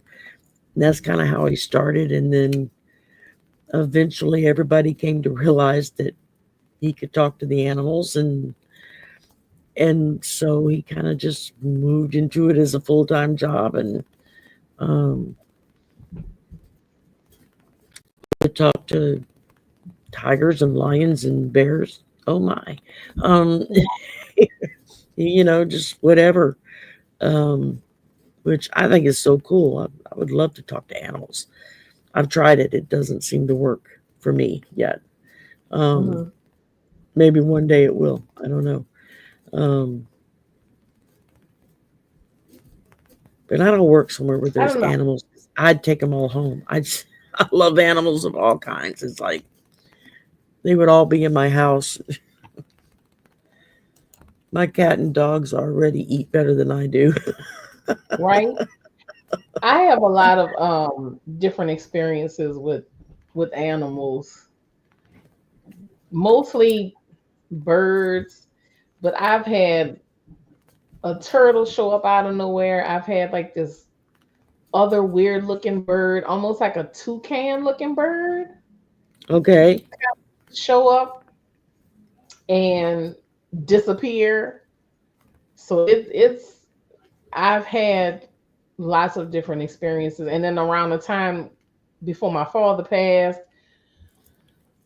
And that's kind of how he started. And then eventually everybody came to realize that he could talk to the animals, and so he kind of just moved into it as a full-time job, and um, would talk to tigers and lions and bears. Oh my. um, just whatever, um, which I think is so cool. I would love to talk to animals. I've tried it. It doesn't seem to work for me yet. um, Hmm. Maybe one day it will. I don't know. um, but I don't work somewhere where I there's don't know. animals. I'd take them all home. I love animals of all kinds. It's like they would all be in my house. My cat and dogs already eat better than I do. Right? I have a lot of different experiences with animals, mostly birds, but I've had a turtle show up out of nowhere. I've had like this other weird looking bird, almost like a toucan looking bird, Okay. show up and disappear. So it's I've had lots of different experiences. And then around the time before my father passed,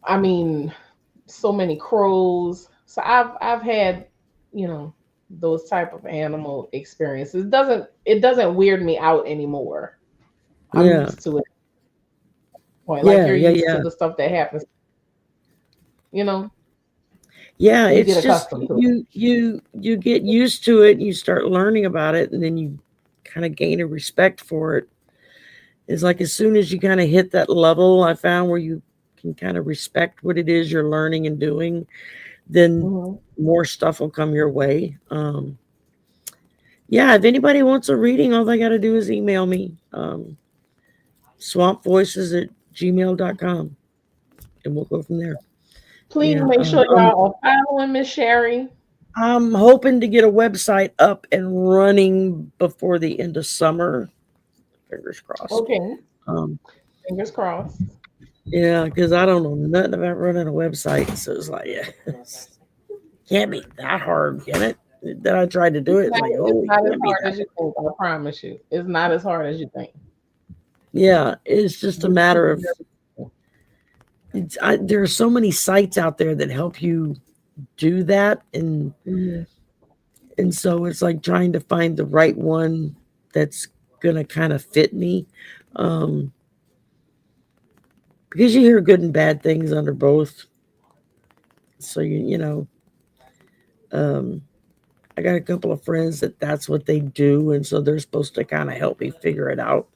I mean, so many crows. So I've had, you know, those type of animal experiences. It doesn't weird me out anymore. I'm Yeah. used to it. Point like Yeah. you're Yeah. used to Yeah. the stuff that happens, you know, Yeah. you get It's just accustomed to it. you get used to it and you start learning about it, and then you kind of gain a respect for it. It's like as soon as you kind of hit that level, I found where you can kind of respect what it is you're learning and doing, then Hmm. more stuff will come your way. Yeah, if anybody wants a reading, all they got to do is email me, swampvoices@gmail.com, and we'll go from there. Please Yeah, make sure y'all are following Miss Shari. I'm hoping to get a website up and running before the end of summer. Fingers crossed. Okay. Um, Fingers crossed. yeah, because I don't know nothing about running a website, so it's like, yeah, can't be that hard, can it? Then I tried to do It's it. It's not, like, it's oh, it not as can't be hard that as you hard. think, I promise you. It's not as hard as you think. Yeah, it's just a matter of there are so many sites out there that help you do that, Mhm. and so it's like trying to find the right one that's gonna kind of fit me, um, because you hear good and bad things under both. So um, I got a couple of friends that's what they do, and so they're supposed to kind of help me figure it out.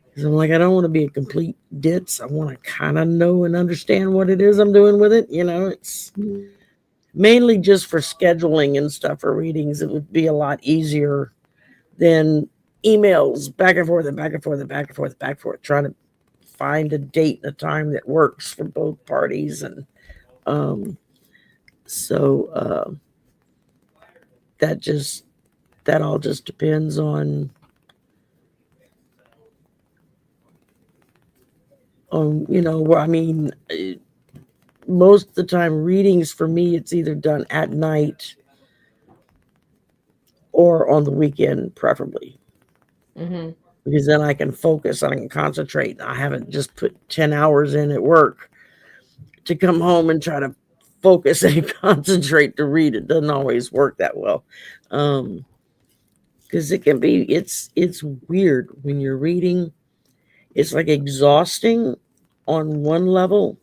Because I'm like, I don't want to be a complete ditz. I want to kind of know and understand what it is I'm doing with it. It's mainly just for scheduling and stuff for readings. It would be a lot easier than emails back and forth and back and forth and back and forth, back and forth, trying to find a date and a time that works for both parties. And um, so that just that all just depends on where I mean. Most of the time, readings for me, it's either done at night or on the weekend, preferably, Mhm. because then I can focus, I can concentrate. I haven't just put 10 hours in at work to come home and try to focus and concentrate to read. It doesn't always work that well. Um, because it's weird when you're reading. It's like exhausting on one level,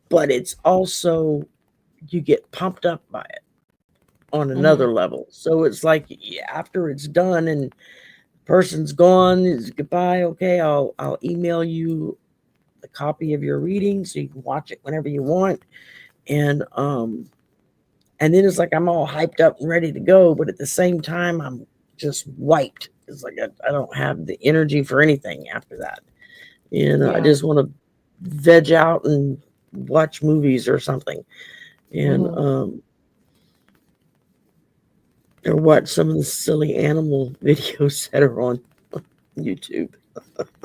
but it's also you get pumped up by it on Mhm. another level. So it's like, yeah, after it's done and person's gone, it's goodbye. Okay, I'll email you a copy of your reading so you can watch it whenever you want. And then it's like I'm all hyped up and ready to go, but at the same time I'm just wiped. It's like I don't have the energy for anything after that. I Yeah. just want to veg out and watch movies or something. And Mhm. or watch some of the silly animal videos that are on YouTube.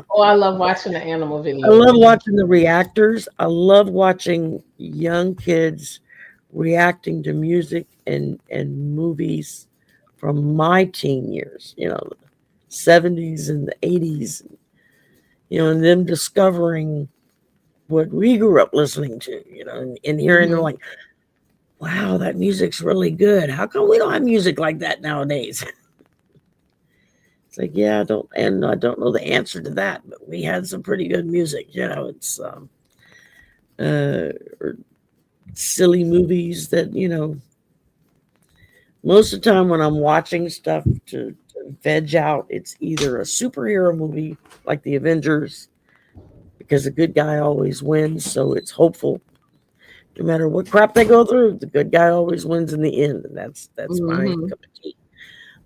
Oh, I love watching the animal I love videos. watching the reactors. I love watching young kids reacting to music and movies from my teen years, the 70s and the 80s, and them discovering what we grew up listening to, and hearing them Mhm. like, wow, that music's really good. How come we don't have music like that nowadays? It's like, yeah, I don't know the answer to that, but we had some pretty good music. It's or silly movies that most of the time when I'm watching stuff to veg out, it's either a superhero movie like the Avengers because the good guy always wins, so it's hopeful. No matter what crap they go through, the good guy always wins in the end, and that's my Mhm. cup of tea.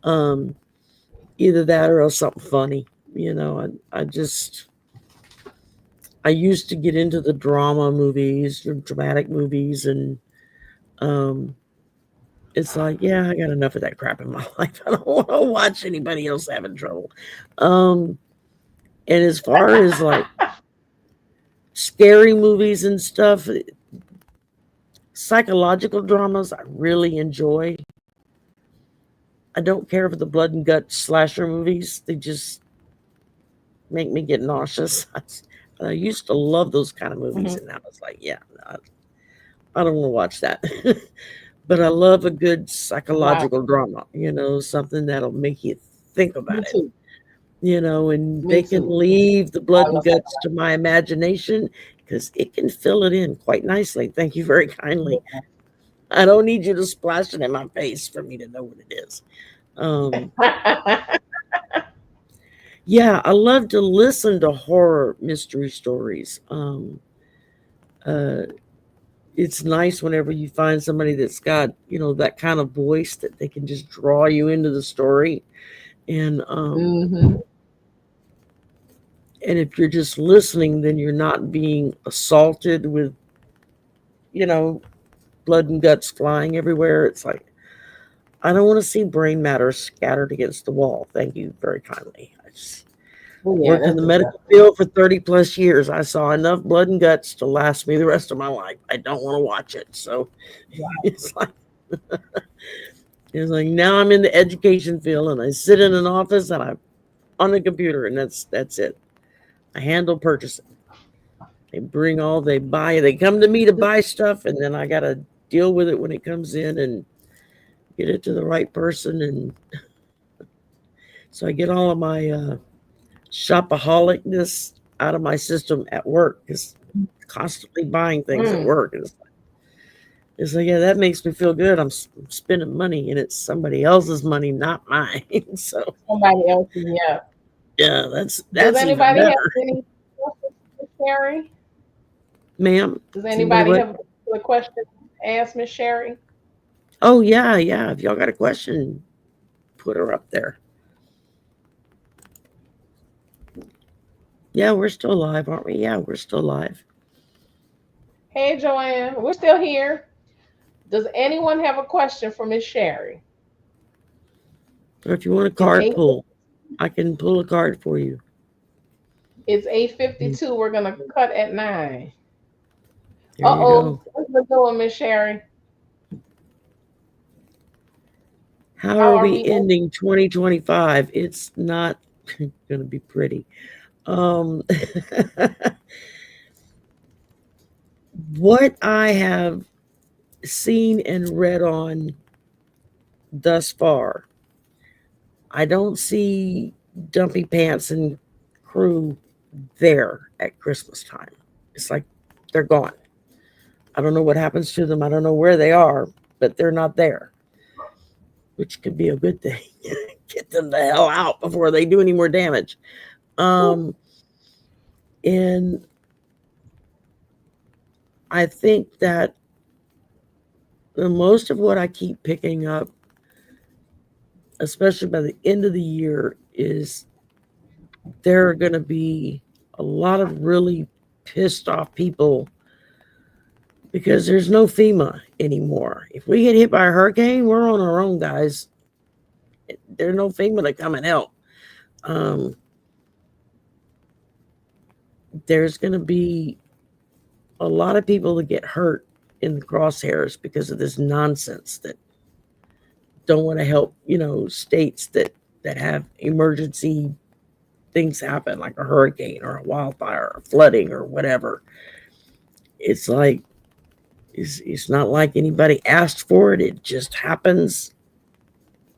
Um, Either that or else something funny. I used to get into the drama movies or dramatic movies, and um, it's like, yeah, I got enough of that crap in my life. I don't want to watch anybody else having trouble. Um, and as far as like scary movies and stuff, psychological dramas, I really enjoy. I don't care for the blood and guts slasher movies. They just make me get nauseous. I used to love those kind of movies, Mhm. and now it's like, yeah, no, I don't want to watch that. But I love a good Wow. psychological drama, something that'll make you think Me about it, too. and Me they can too. leave the I blood and love guts to my imagination because it can fill it in quite nicely. Thank you very kindly. I don't need you to splash it in my face for me to know what it is. Um, that. yeah, I love to listen to horror mystery stories. Uh, it's nice whenever you find somebody that's got that kind of voice that they can just draw you into the story, and Mhm. and if you're just listening, then you're not being assaulted with you know, blood and guts flying everywhere. It's like, I don't want to see brain matter scattered against the wall. Thank you very kindly. I just Well, yeah, worked in that's the medical disgusting. field for 30 plus years. I saw enough blood and guts to last me the rest of my life. I don't want to watch it. So Wow. it's like, it's like now I'm in the education field and I sit in an office and I'm on the computer and that's it. I handle purchasing. They buy, they come to me to buy stuff, and then I got to deal with it when it comes in and get it to the right person. And so I get all of my shopaholicness out of my system at work because constantly buying things at Mm. work. It's like, yeah, that makes me feel good. I'm spending money and it's somebody else's money, not mine. So Somebody else, yeah. yeah, Does that's even anybody have better, any questions for Sherry? ma'am. Does Does anybody anybody what? have a particular question to ask Miss Sherry? Oh yeah, yeah. If y'all got a question, put her up there. Yeah, we're still live, aren't we? Yeah, we're still live. Hey, Joanne, we're still here. Does anyone have a question for Miss Sherry? Or if you want a It's card eight. pull, I can pull a card for you. It's eight Mm, 52. We're gonna cut at 9. there you Oh, go. what's the doing, Miss Sherry? How How are are we we? ending 2025? It's not going to be pretty. Um, what I have seen and read on thus far, I don't see Dumpy Pants and crew there at Christmas time. It's like they're gone. I don't know what happens to them. I don't know where they are, but they're not there, which could be a good thing. Get them the hell out before they do any more damage. Um, and I think that the most of what I keep picking up, especially by the end of the year, is there are going to be a lot of really pissed off people because there's no FEMA anymore. If we get hit by a hurricane, we're on our own, guys. There's no FEMA to come and help. Um, there's going to be a lot of people that get hurt in the crosshairs because of this nonsense that don't want to help, states that have emergency things happen like a hurricane or a wildfire or flooding or whatever. It's like it's not like anybody asked for it. It just happens.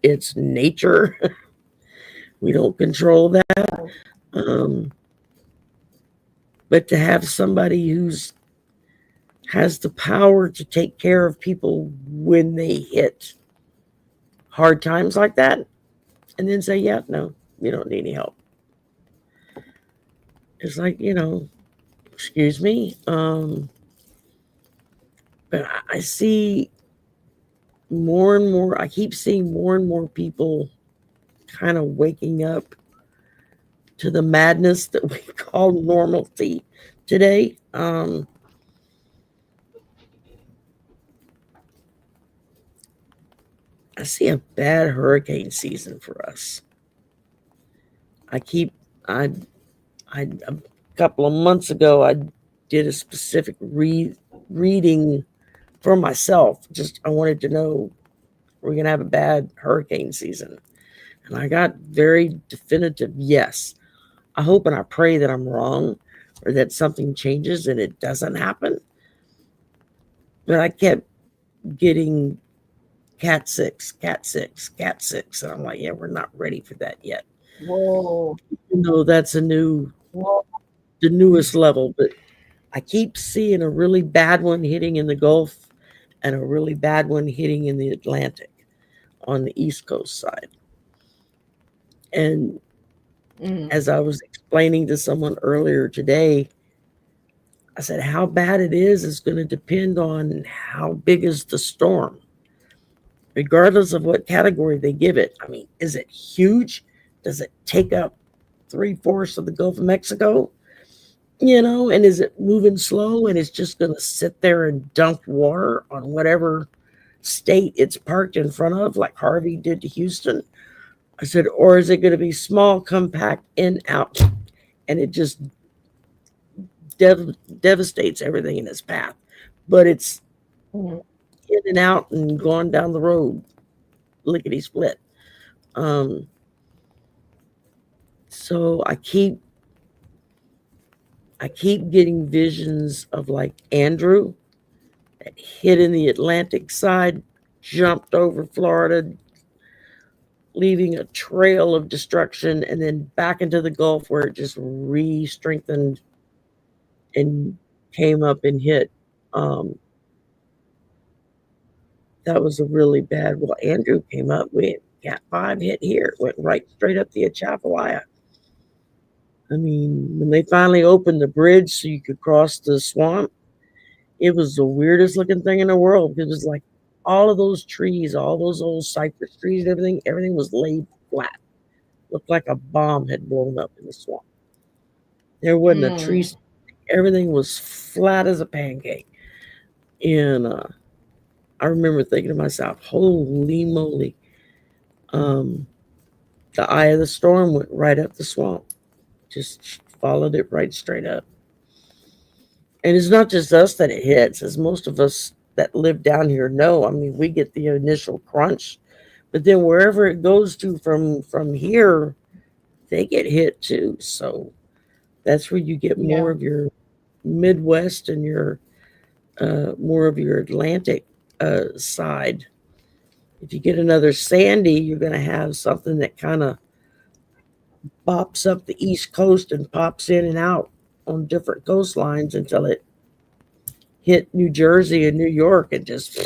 It's nature. We don't control that. Um, but to have somebody who's has the power to take care of people when they hit hard times like that and then say, yeah, no, you don't need any help. It's like, excuse me. But I see more and more, I keep seeing more and more people kind of waking up to the madness that we call normalcy today. I see a bad hurricane season for us. I keep, a couple of months ago, I did a specific reading for myself. Just, I wanted to know, we're going to have a bad hurricane season. And I got very definitive yes. I hope and I pray that I'm wrong or that something changes and it doesn't happen. But I kept getting cat six, cat six, cat six. And I'm like, yeah, we're not ready for that yet. Whoa, No, that's whoa. the newest level. But I keep seeing a really bad one hitting in the Gulf and a really bad one hitting in the Atlantic on the East Coast side. And Mm. as I was explaining to someone earlier today, I said, how bad it is going to depend on how big is the storm, regardless of what category they give it. I mean, is it huge? Does it take up three-fourths of the Gulf of Mexico? And is it moving slow and it's just going to sit there and dump water on whatever state it's parked in front of, like Harvey did to Houston? I said, or is it going to be small, compact, in, out, and it just devastates everything in its path? But it's Mhm. in and out and gone down the road, lickety split. Um, so I keep getting visions of like Andrew that hit in the Atlantic side, jumped over Florida, leaving a trail of destruction, and then back into the Gulf where it just re strengthened and came up and hit. Um, that was a really bad. Well, Andrew came up. We Cat 5 hit here, went right straight up the Atchafalaya. I mean, when they finally opened the bridge so you could cross the swamp, it was the weirdest looking thing in the world. It was like all of those trees, all those old cypress trees and everything was laid flat. Looked like a bomb had blown up in the swamp. There wasn't a tree. Mm. Everything was flat as a pancake. And I remember thinking to myself, holy moly. Um, the eye of the storm went right up the swamp, just followed it right straight up. And it's not just us that it hits, as most of us that live down here know. I mean, we get the initial crunch, but then wherever it goes to from here, they get hit too. So that's where you get more Yeah. of your Midwest and your more of your Atlantic side. If you get another Sandy, you're going to have something that kind of pops up the East Coast and pops in and out on different coastlines until it hit New Jersey and New York and just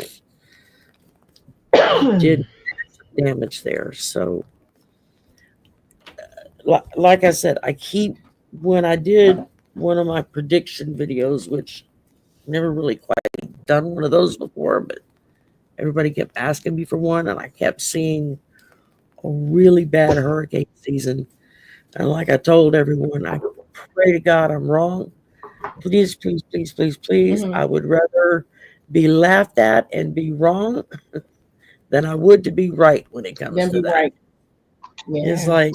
did damage there. So, like I said, when I did one of my prediction videos, which never really quite done one of those before, but everybody kept asking me for one, and I kept seeing a really bad hurricane season. And like I told everyone, I pray to God I'm wrong. Please, please, please, please, please. Hmm. I would rather be laughed at and be wrong than I would to be right when it comes Then to be that. right. It's Yeah. like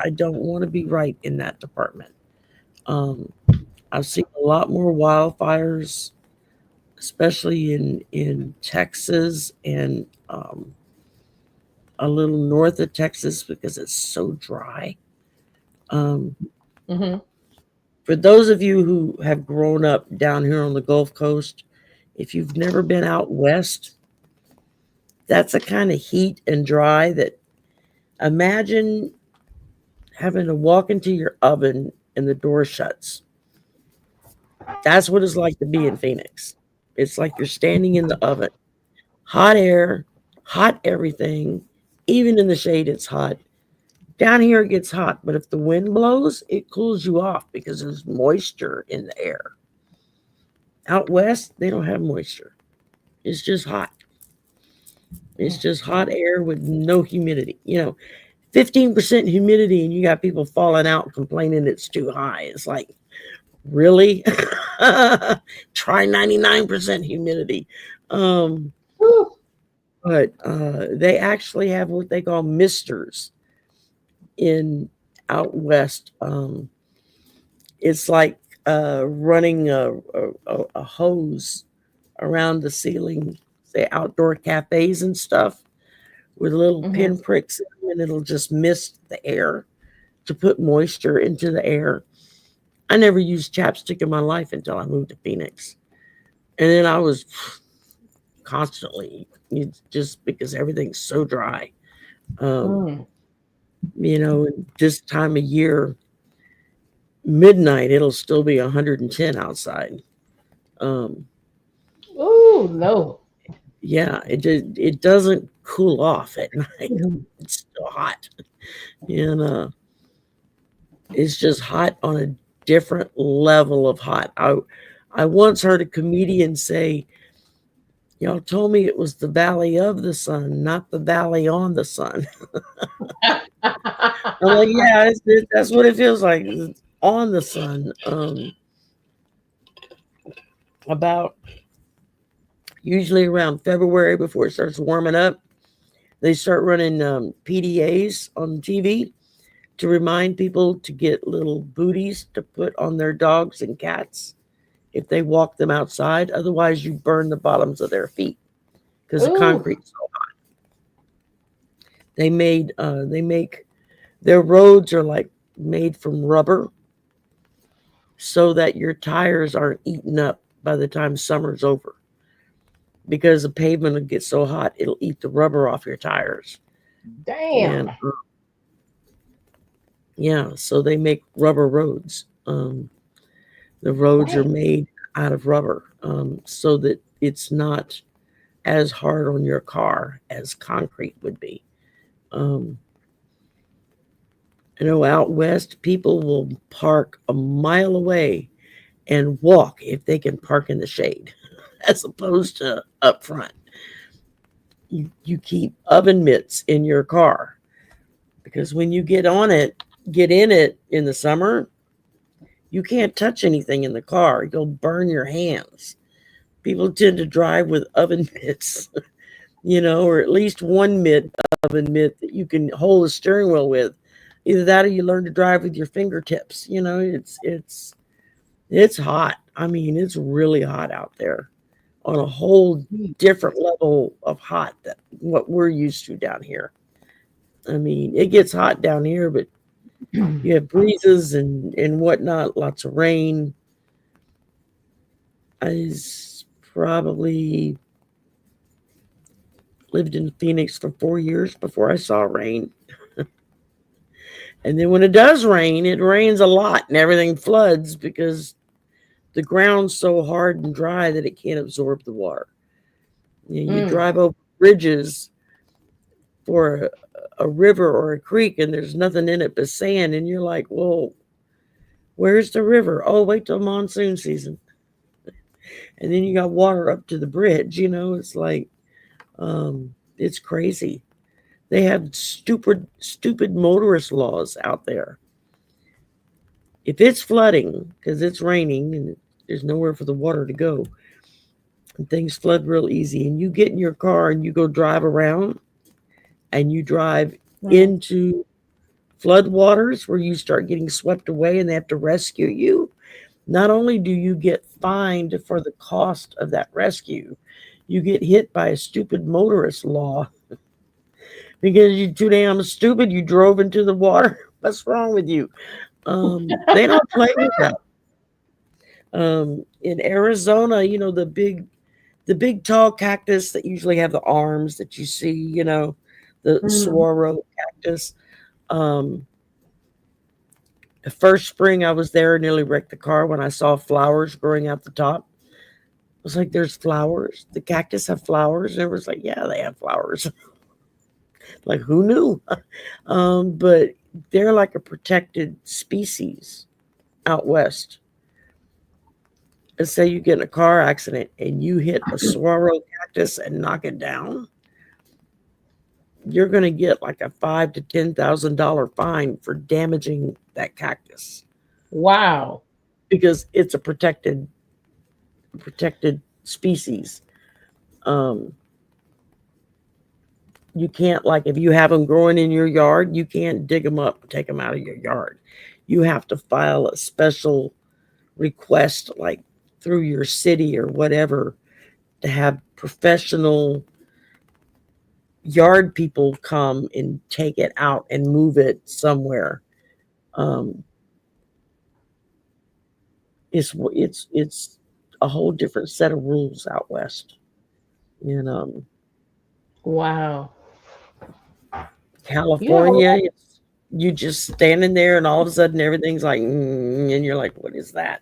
I don't want to be right in that department. Um, I've seen a lot more wildfires, especially in Texas and a little north of Texas because it's so dry. Um, Hmm. for those of you who have grown up down here on the Gulf Coast, if you've never been out west, that's a kind of heat and dry that imagine having to walk into your oven and the door shuts. That's what it's like to be in Phoenix. It's like you're standing in the oven. Hot air, hot everything. Even in the shade, it's hot. Down here, it gets hot, but if the wind blows, it cools you off because there's moisture in the air. Out west, they don't have moisture. It's just hot. It's just hot air with no humidity. 15% humidity, and you got people falling out complaining it's too high. It's like, really? Try 99% humidity. Um, Whew. but they actually have what they call misters in out west. It's like running a hose around the ceiling, say outdoor cafes and stuff, with little Hmm. pinpricks in them, and it'll just mist the air to put moisture into the air. I never used chapstick in my life until I moved to Phoenix. And then I was constantly, just because everything's so dry. Um, Mm. this time of year, midnight, it'll still be 110 outside. Um, Oh no. yeah, it doesn't cool off at night. Mhm. It's still hot. And it's just hot on a different level of hot. I once heard a comedian say, "Y'all told me it was the valley of the sun, not the valley on the sun." I'm like, yeah, that's what it feels like. on the sun. About usually around February before it starts warming up, they start running PDAs on TV to remind people to get little booties to put on their dogs and cats if they walk them outside. Otherwise, you burn the bottoms of their feet because the Ooh. concrete. They make their roads are like made from rubber so that your tires aren't eaten up by the time summer's over because the pavement will get so hot it'll eat the rubber off your tires. And Damn. yeah, so they make rubber roads. The roads are Dang. made out of rubber so that it's not as hard on your car as concrete would be. Um, I know out west, people will park a mile away and walk if they can park in the shade, as opposed to up front. You keep oven mitts in your car because when you get in it in the summer, you can't touch anything in the car. You'll burn your hands. People tend to drive with oven mitts, or at least one oven mitt that you can hold a steering wheel with. Either that or you learn to drive with your fingertips. It's hot. I mean, it's really hot out there on a whole different level of hot that what we're used to down here. I mean, it gets hot down here, but you have breezes and whatnot, lots of rain. I probably lived in Phoenix for 4 years before I saw rain. And then when it does rain, it rains a lot and everything floods because the ground's so hard and dry that it can't absorb the water. You Mm. drive over bridges for a river or a creek and there's nothing in it but sand, and you're like, well, where's the river? Oh, wait till monsoon season. And then you got water up to the bridge. It's like, it's crazy. They have stupid motorist laws out there. If it's flooding because it's raining and there's nowhere for the water to go, and things flood real easy, and you get in your car and you go drive around and you drive Mm. into flood waters where you start getting swept away and they have to rescue you, not only do you get fined for the cost of that rescue, you get hit by a stupid motorist law because you're too damn stupid. You drove into the water. What's wrong with you? They don't play with that. In Arizona, the big tall cactus that usually have the arms that you see, the Mm. saguaro cactus. Um, the first spring I was there, I nearly wrecked the car when I saw flowers growing out the top. I was like, "There's flowers. The cactus have flowers." And it was like, "Yeah, they have flowers." Like, who knew? But they're like a protected species out west. And say you get in a car accident and you hit a saguaro cactus and knock it down, you're going to get like a $5,000 to $10,000 fine for damaging that cactus Wow. because it's a protected species. Um, you can't, like, if you have them growing in your yard, you can't dig them up and take them out of your yard. You have to file a special request, like through your city or whatever, to have professional yard people come and take it out and move it somewhere. Um, it's a whole different set of rules out west. And Wow. You have a California, lot. it's you just standing there, and all of a sudden everything's like, and you're like, what is that?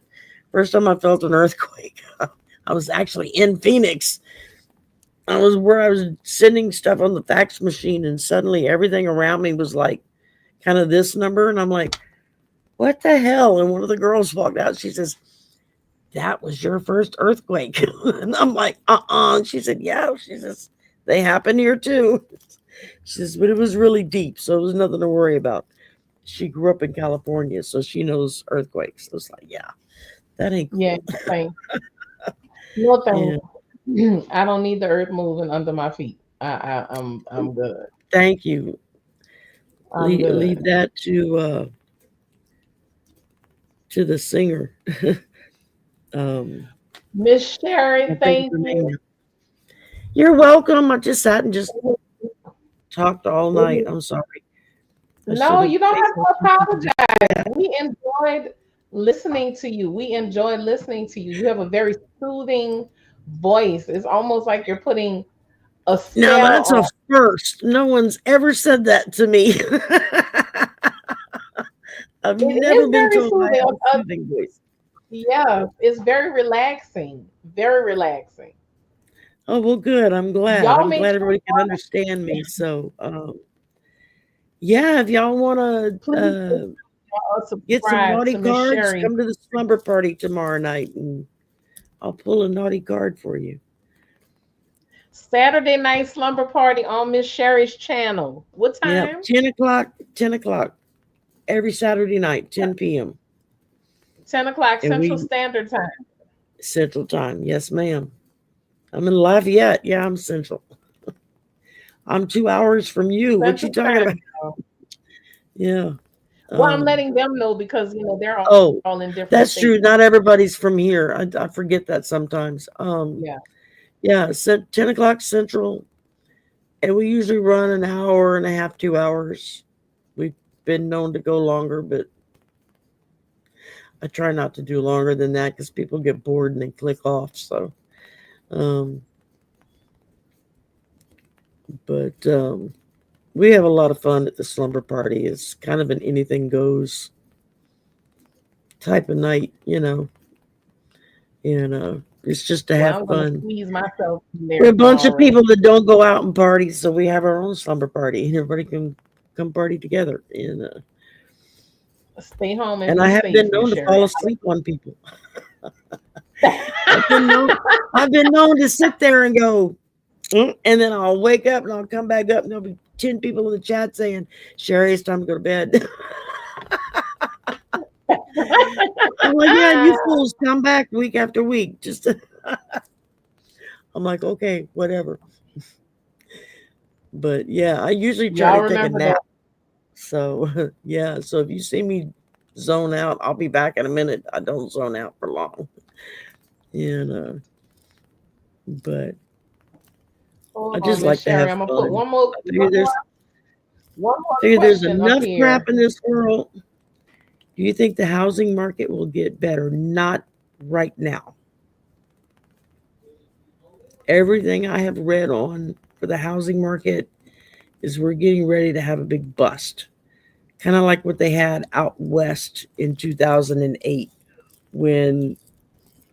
First time I felt an earthquake, I was actually in Phoenix. I was where I was sending stuff on the fax machine, and suddenly everything around me was like kind of this number, and I'm like, what the hell? And one of the girls walked out. She says, that was your first earthquake. And I'm like, uh-uh. She said, yeah. She says, they happen here too. She says, but it was really deep, so it was nothing to worry about. she grew up in California, so she knows earthquakes. So it's like, yeah, that ain't Yeah, cool. thank no Yeah, thank. I don't need the earth moving under my feet. I'm good. thank you. I'm good. Leave that to the singer. um, Miss Sherry, can't think of thank her name you. now. You're welcome. I just sat and just talked all It night. is- I'm sorry. I should No, have you don't paid have more to attention to the apologize. chat. We enjoyed listening to you. We enjoyed listening to you. You have a very soothing voice. It's almost like you're putting a Now spell that's a on. first. No one's ever said that to me. I've It never is been very told I soothing. have a soothing voice. Yeah, it's very relaxing. Very relaxing. Oh well, good. I'm glad. Y'all I'm make glad sure everybody can understand me. So, yeah, if y'all want to please get some subscribe naughty to Miss cards, Sherry. come to the slumber party tomorrow night, and I'll pull a naughty card for you. Saturday night slumber party on Miss Sherry's channel. What Yeah, time? 10 o'clock. 10 o'clock every Saturday night, 10 p.m. 10 o'clock And Central we Standard Time. Central Time. Yes, ma'am. I'm in Lafayette. Yeah, I'm Central. I'm 2 hours from you. What you Central talking Time. about? Yeah. Well, I'm Um, letting them know because they're all in oh, different states. that's true. Not everybody's from here. I forget that sometimes. Yeah. Yeah, 10 o'clock Central, and we usually run an hour and a half, 2 hours. We've been known to go longer, but I try not to do longer than that because people get bored and they click off. So, um, but we have a lot of fun at the slumber party. It's kind of an anything goes type of night, and it's just to Well, have I'm gonna fun. squeeze myself in there We're a bunch of tomorrow. people that don't go out and party, so we have our own slumber party, and everybody can come party together. Stay home and And be I have been safe, Miss known to Sherry. fall asleep on people. I've been known. I've been known to sit there and go, "Mm," and then I'll wake up and I'll come back up, and there'll be 10 people in the chat saying, "Sherry, it's time to go to bed." I'm like, "Yeah, you fools come back week after week." Just, I'm like, "Okay, whatever." But yeah, I usually try Y'all to take a remember that. nap. So yeah, so if you see me zone out, I'll be back in a minute. I don't zone out for long, and but I Hold just on, Miss like to Sherry. have I'm gonna put fun. one more I figure there's one more figure there's question up enough crap here. in this world. Do you think the housing market will get better? Not right now. Everything I have read on for the housing market is we're getting ready to have a big bust. Kind of like what they had out west in 2008 when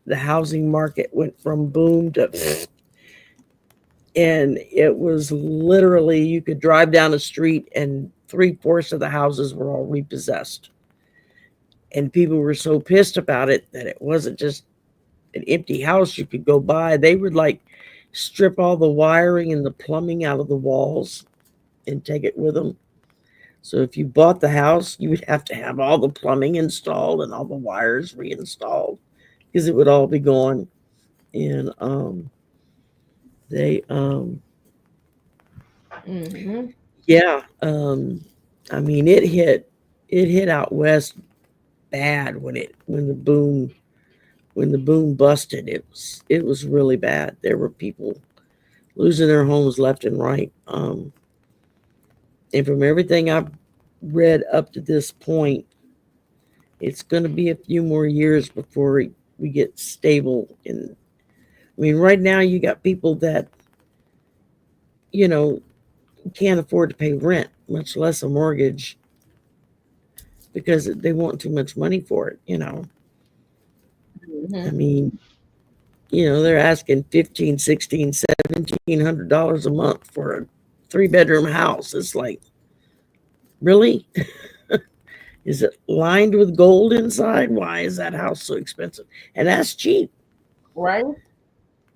the housing market went from boom to and it was literally you could drive down the street and three-fourths of the houses were all repossessed. And people were so pissed about it that it wasn't just an empty house you could go by. They would like strip all the wiring and the plumbing out of the walls and take it with them. So if you bought the house, you would have to have all the plumbing installed and all the wires reinstalled because it would all be gone. And they Hmm. yeah, I mean it hit out west bad when the boom busted. It was really bad. There were people losing their homes left and right. And from everything I've read up to this point, it's going to be a few more years before we get stable. And I mean, right now you got people that you know can't afford to pay rent, much less a mortgage, because they want too much money for it. I Hmm. mean, they're asking 15, 16, $1,700 a month for a three-bedroom house. It's like, really? Is it lined with gold inside? Why is that house so expensive? And that's cheap. Right?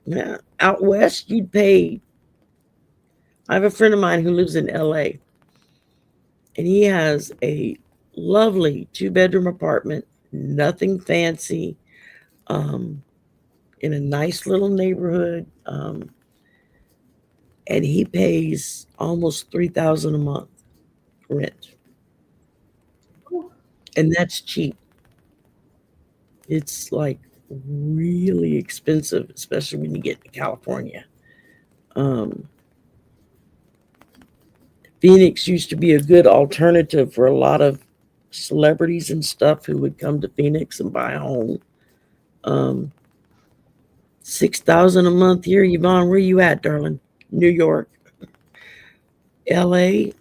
Yeah. Out west, you'd pay. I have a friend of mine who lives in LA, and he has a Lovely 2 bedroom apartment, nothing fancy, um, in a nice little neighborhood, and he pays almost 3,000 a month rent, and that's cheap. It's like really expensive, especially when you get to California. Um, Phoenix used to be a good alternative for a lot of celebrities and stuff who would come to Phoenix and buy a home. Um, 6,000 a month here, Yvonne. Where you at, darling? New York, L.A.,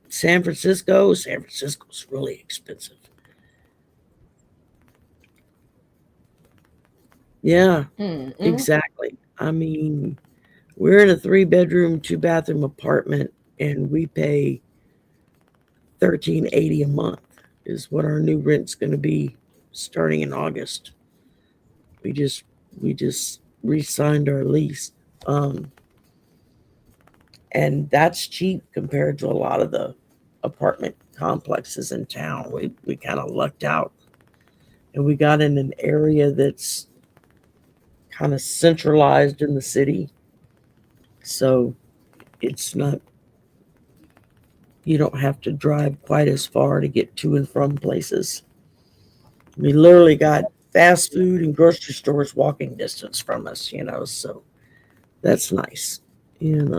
San Francisco. San Francisco's really expensive. Yeah, Mm-mm. exactly. I mean, we're in a 3 bedroom, 2 bathroom apartment, and we pay 1380 a month. Is what our new rent's going to be starting in August. We just we just re-signed our lease, um, and that's cheap compared to a lot of the apartment complexes in town. We kind of lucked out, and we got in an area that's kind of centralized in the city, so it's not, you don't have to drive quite as far to get to and from places. We literally got fast food and grocery stores walking distance from us, so that's nice. And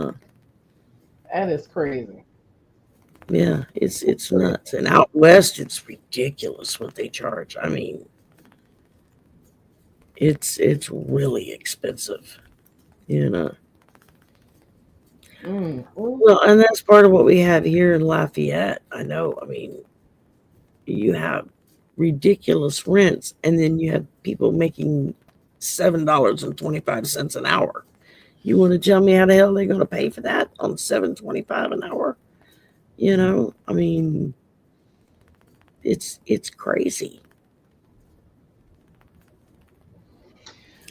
That is crazy. yeah, it's nuts. And out west, it's ridiculous what they charge. I mean, it's really expensive. You know. Mm-mm. Well, and that's part of what we have here in Lafayette. I know. I mean, you have ridiculous rents, and then you have people making $7.25 an hour. You want to tell me how the hell they're going to pay for that on 7.25 an hour? I mean, it's crazy.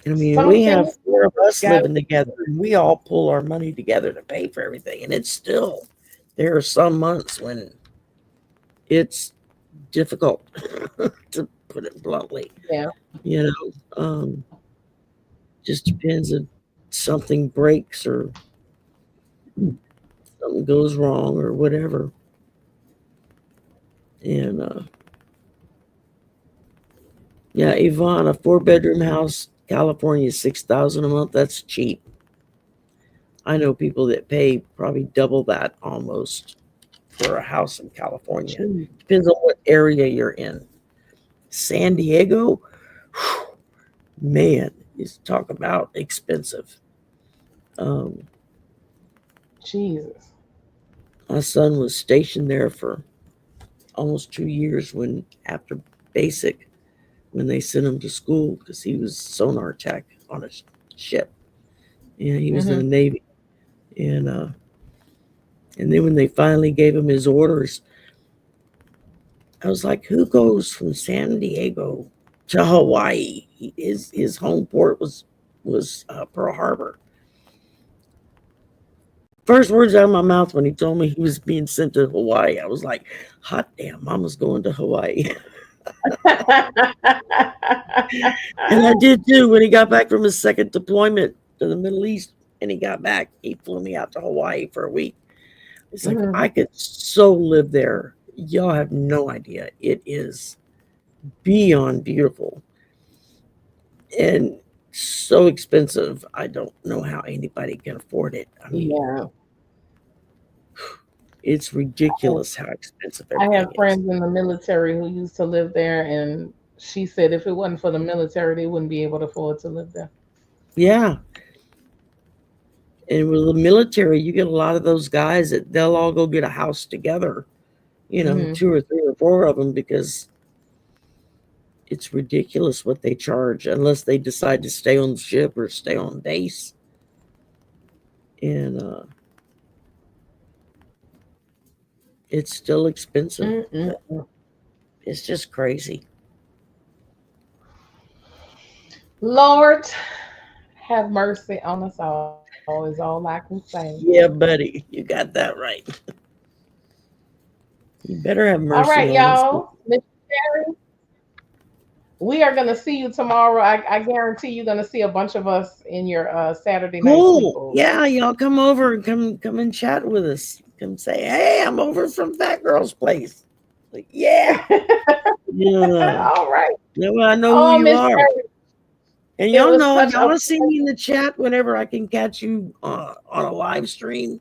I mean, we have Something 4 of us got. living together, and we all pull our money together to pay for everything. And it's still, there are some months when it's difficult, to put it bluntly. Yeah. You know, just depends if something breaks or something goes wrong or whatever. And yeah, Yvonne, a 4 bedroom house, California, 6,000 a month. That's cheap. I know people that pay probably double that almost for a house in California. Gee. Depends on what area you're in. San Diego, man, is talk about expensive. Um, Jesus. my son was stationed there for almost 2 years when after basic, when they sent him to school because he was sonar tech on a ship. Yeah, he was in the Mm-hmm. Navy, and then when they finally gave him his orders, I was like, "Who goes from San Diego to Hawaii?" His home port was Pearl Harbor. First words out of my mouth when he told me he was being sent to Hawaii, I was like, "Hot damn, Mama's going to Hawaii." And I did too. When he got back from his second deployment to the Middle East, and he got back, he flew me out to Hawaii for a week. It's like Mhm. I could so live there. Y'all have no idea. It is beyond beautiful and so expensive. I don't know how anybody can afford it. I mean, Yeah. it's ridiculous how expensive I have everything is. friends in the military who used to live there, and she said if it wasn't for the military, they wouldn't be able to afford to live there. Yeah. And with the military, you get a lot of those guys that they'll all go get a house together, Hmm. 2 or 3 or 4 of them, because it's ridiculous what they charge unless they decide to stay on the ship or stay on base. And it's still expensive. But Mm-mm. it's just crazy. Lord, have mercy on us all, is all I can say. Yeah, buddy, you got that right. You better have All mercy right, on us. y'all. Miss Shari, we are gonna see you tomorrow. I guarantee you're gonna see a bunch of us in your Saturday night Cool. sleepover. Yeah, y'all come over and come and chat with us. Come say, hey, I'm over from Fat Girl's place. Like, yeah. Yeah. All right. Yeah, well, I know who Oh, you Miss are. Shari, And it y'all was know, such a y'all see me in pleasure. the chat whenever I can catch you on a live stream.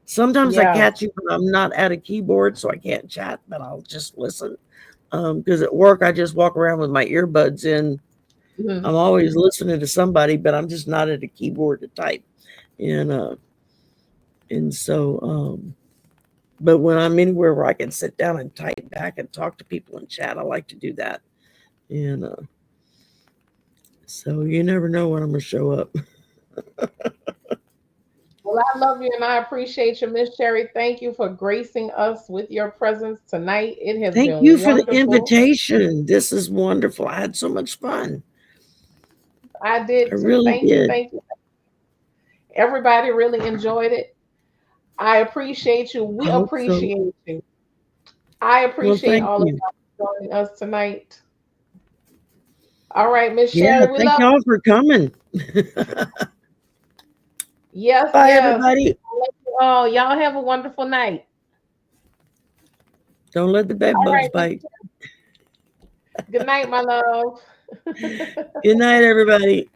Sometimes I Yeah. catch you when I'm not at a keyboard, so I can't chat, but I'll just listen. Because at work, I just walk around with my earbuds in. Mhm. I'm always listening to somebody, but I'm just not at a keyboard to type. And so, but when I'm anywhere where I can sit down and type back and talk to people and chat, I like to do that. And so you never know when I'm gonna show up. Well, I love you and I appreciate you, Miss Shari. Thank you for gracing us with your presence tonight. It has Thank you been for the wonderful. invitation. This is wonderful. I had so much fun. I I did too. really Thank you. did. Thank you. Everybody really enjoyed it. I appreciate you. I We hope so. appreciate you. I Well, appreciate thank all of you. y'all for joining us tonight. All right, Miss Yeah, Shari, we thank love y'all for coming. you. Yes, Bye, yes. everybody. I love you all. Y'all have a wonderful night. Don't let the bed All bugs right, Miss bite. Shari. Good night, my love. Good night, everybody.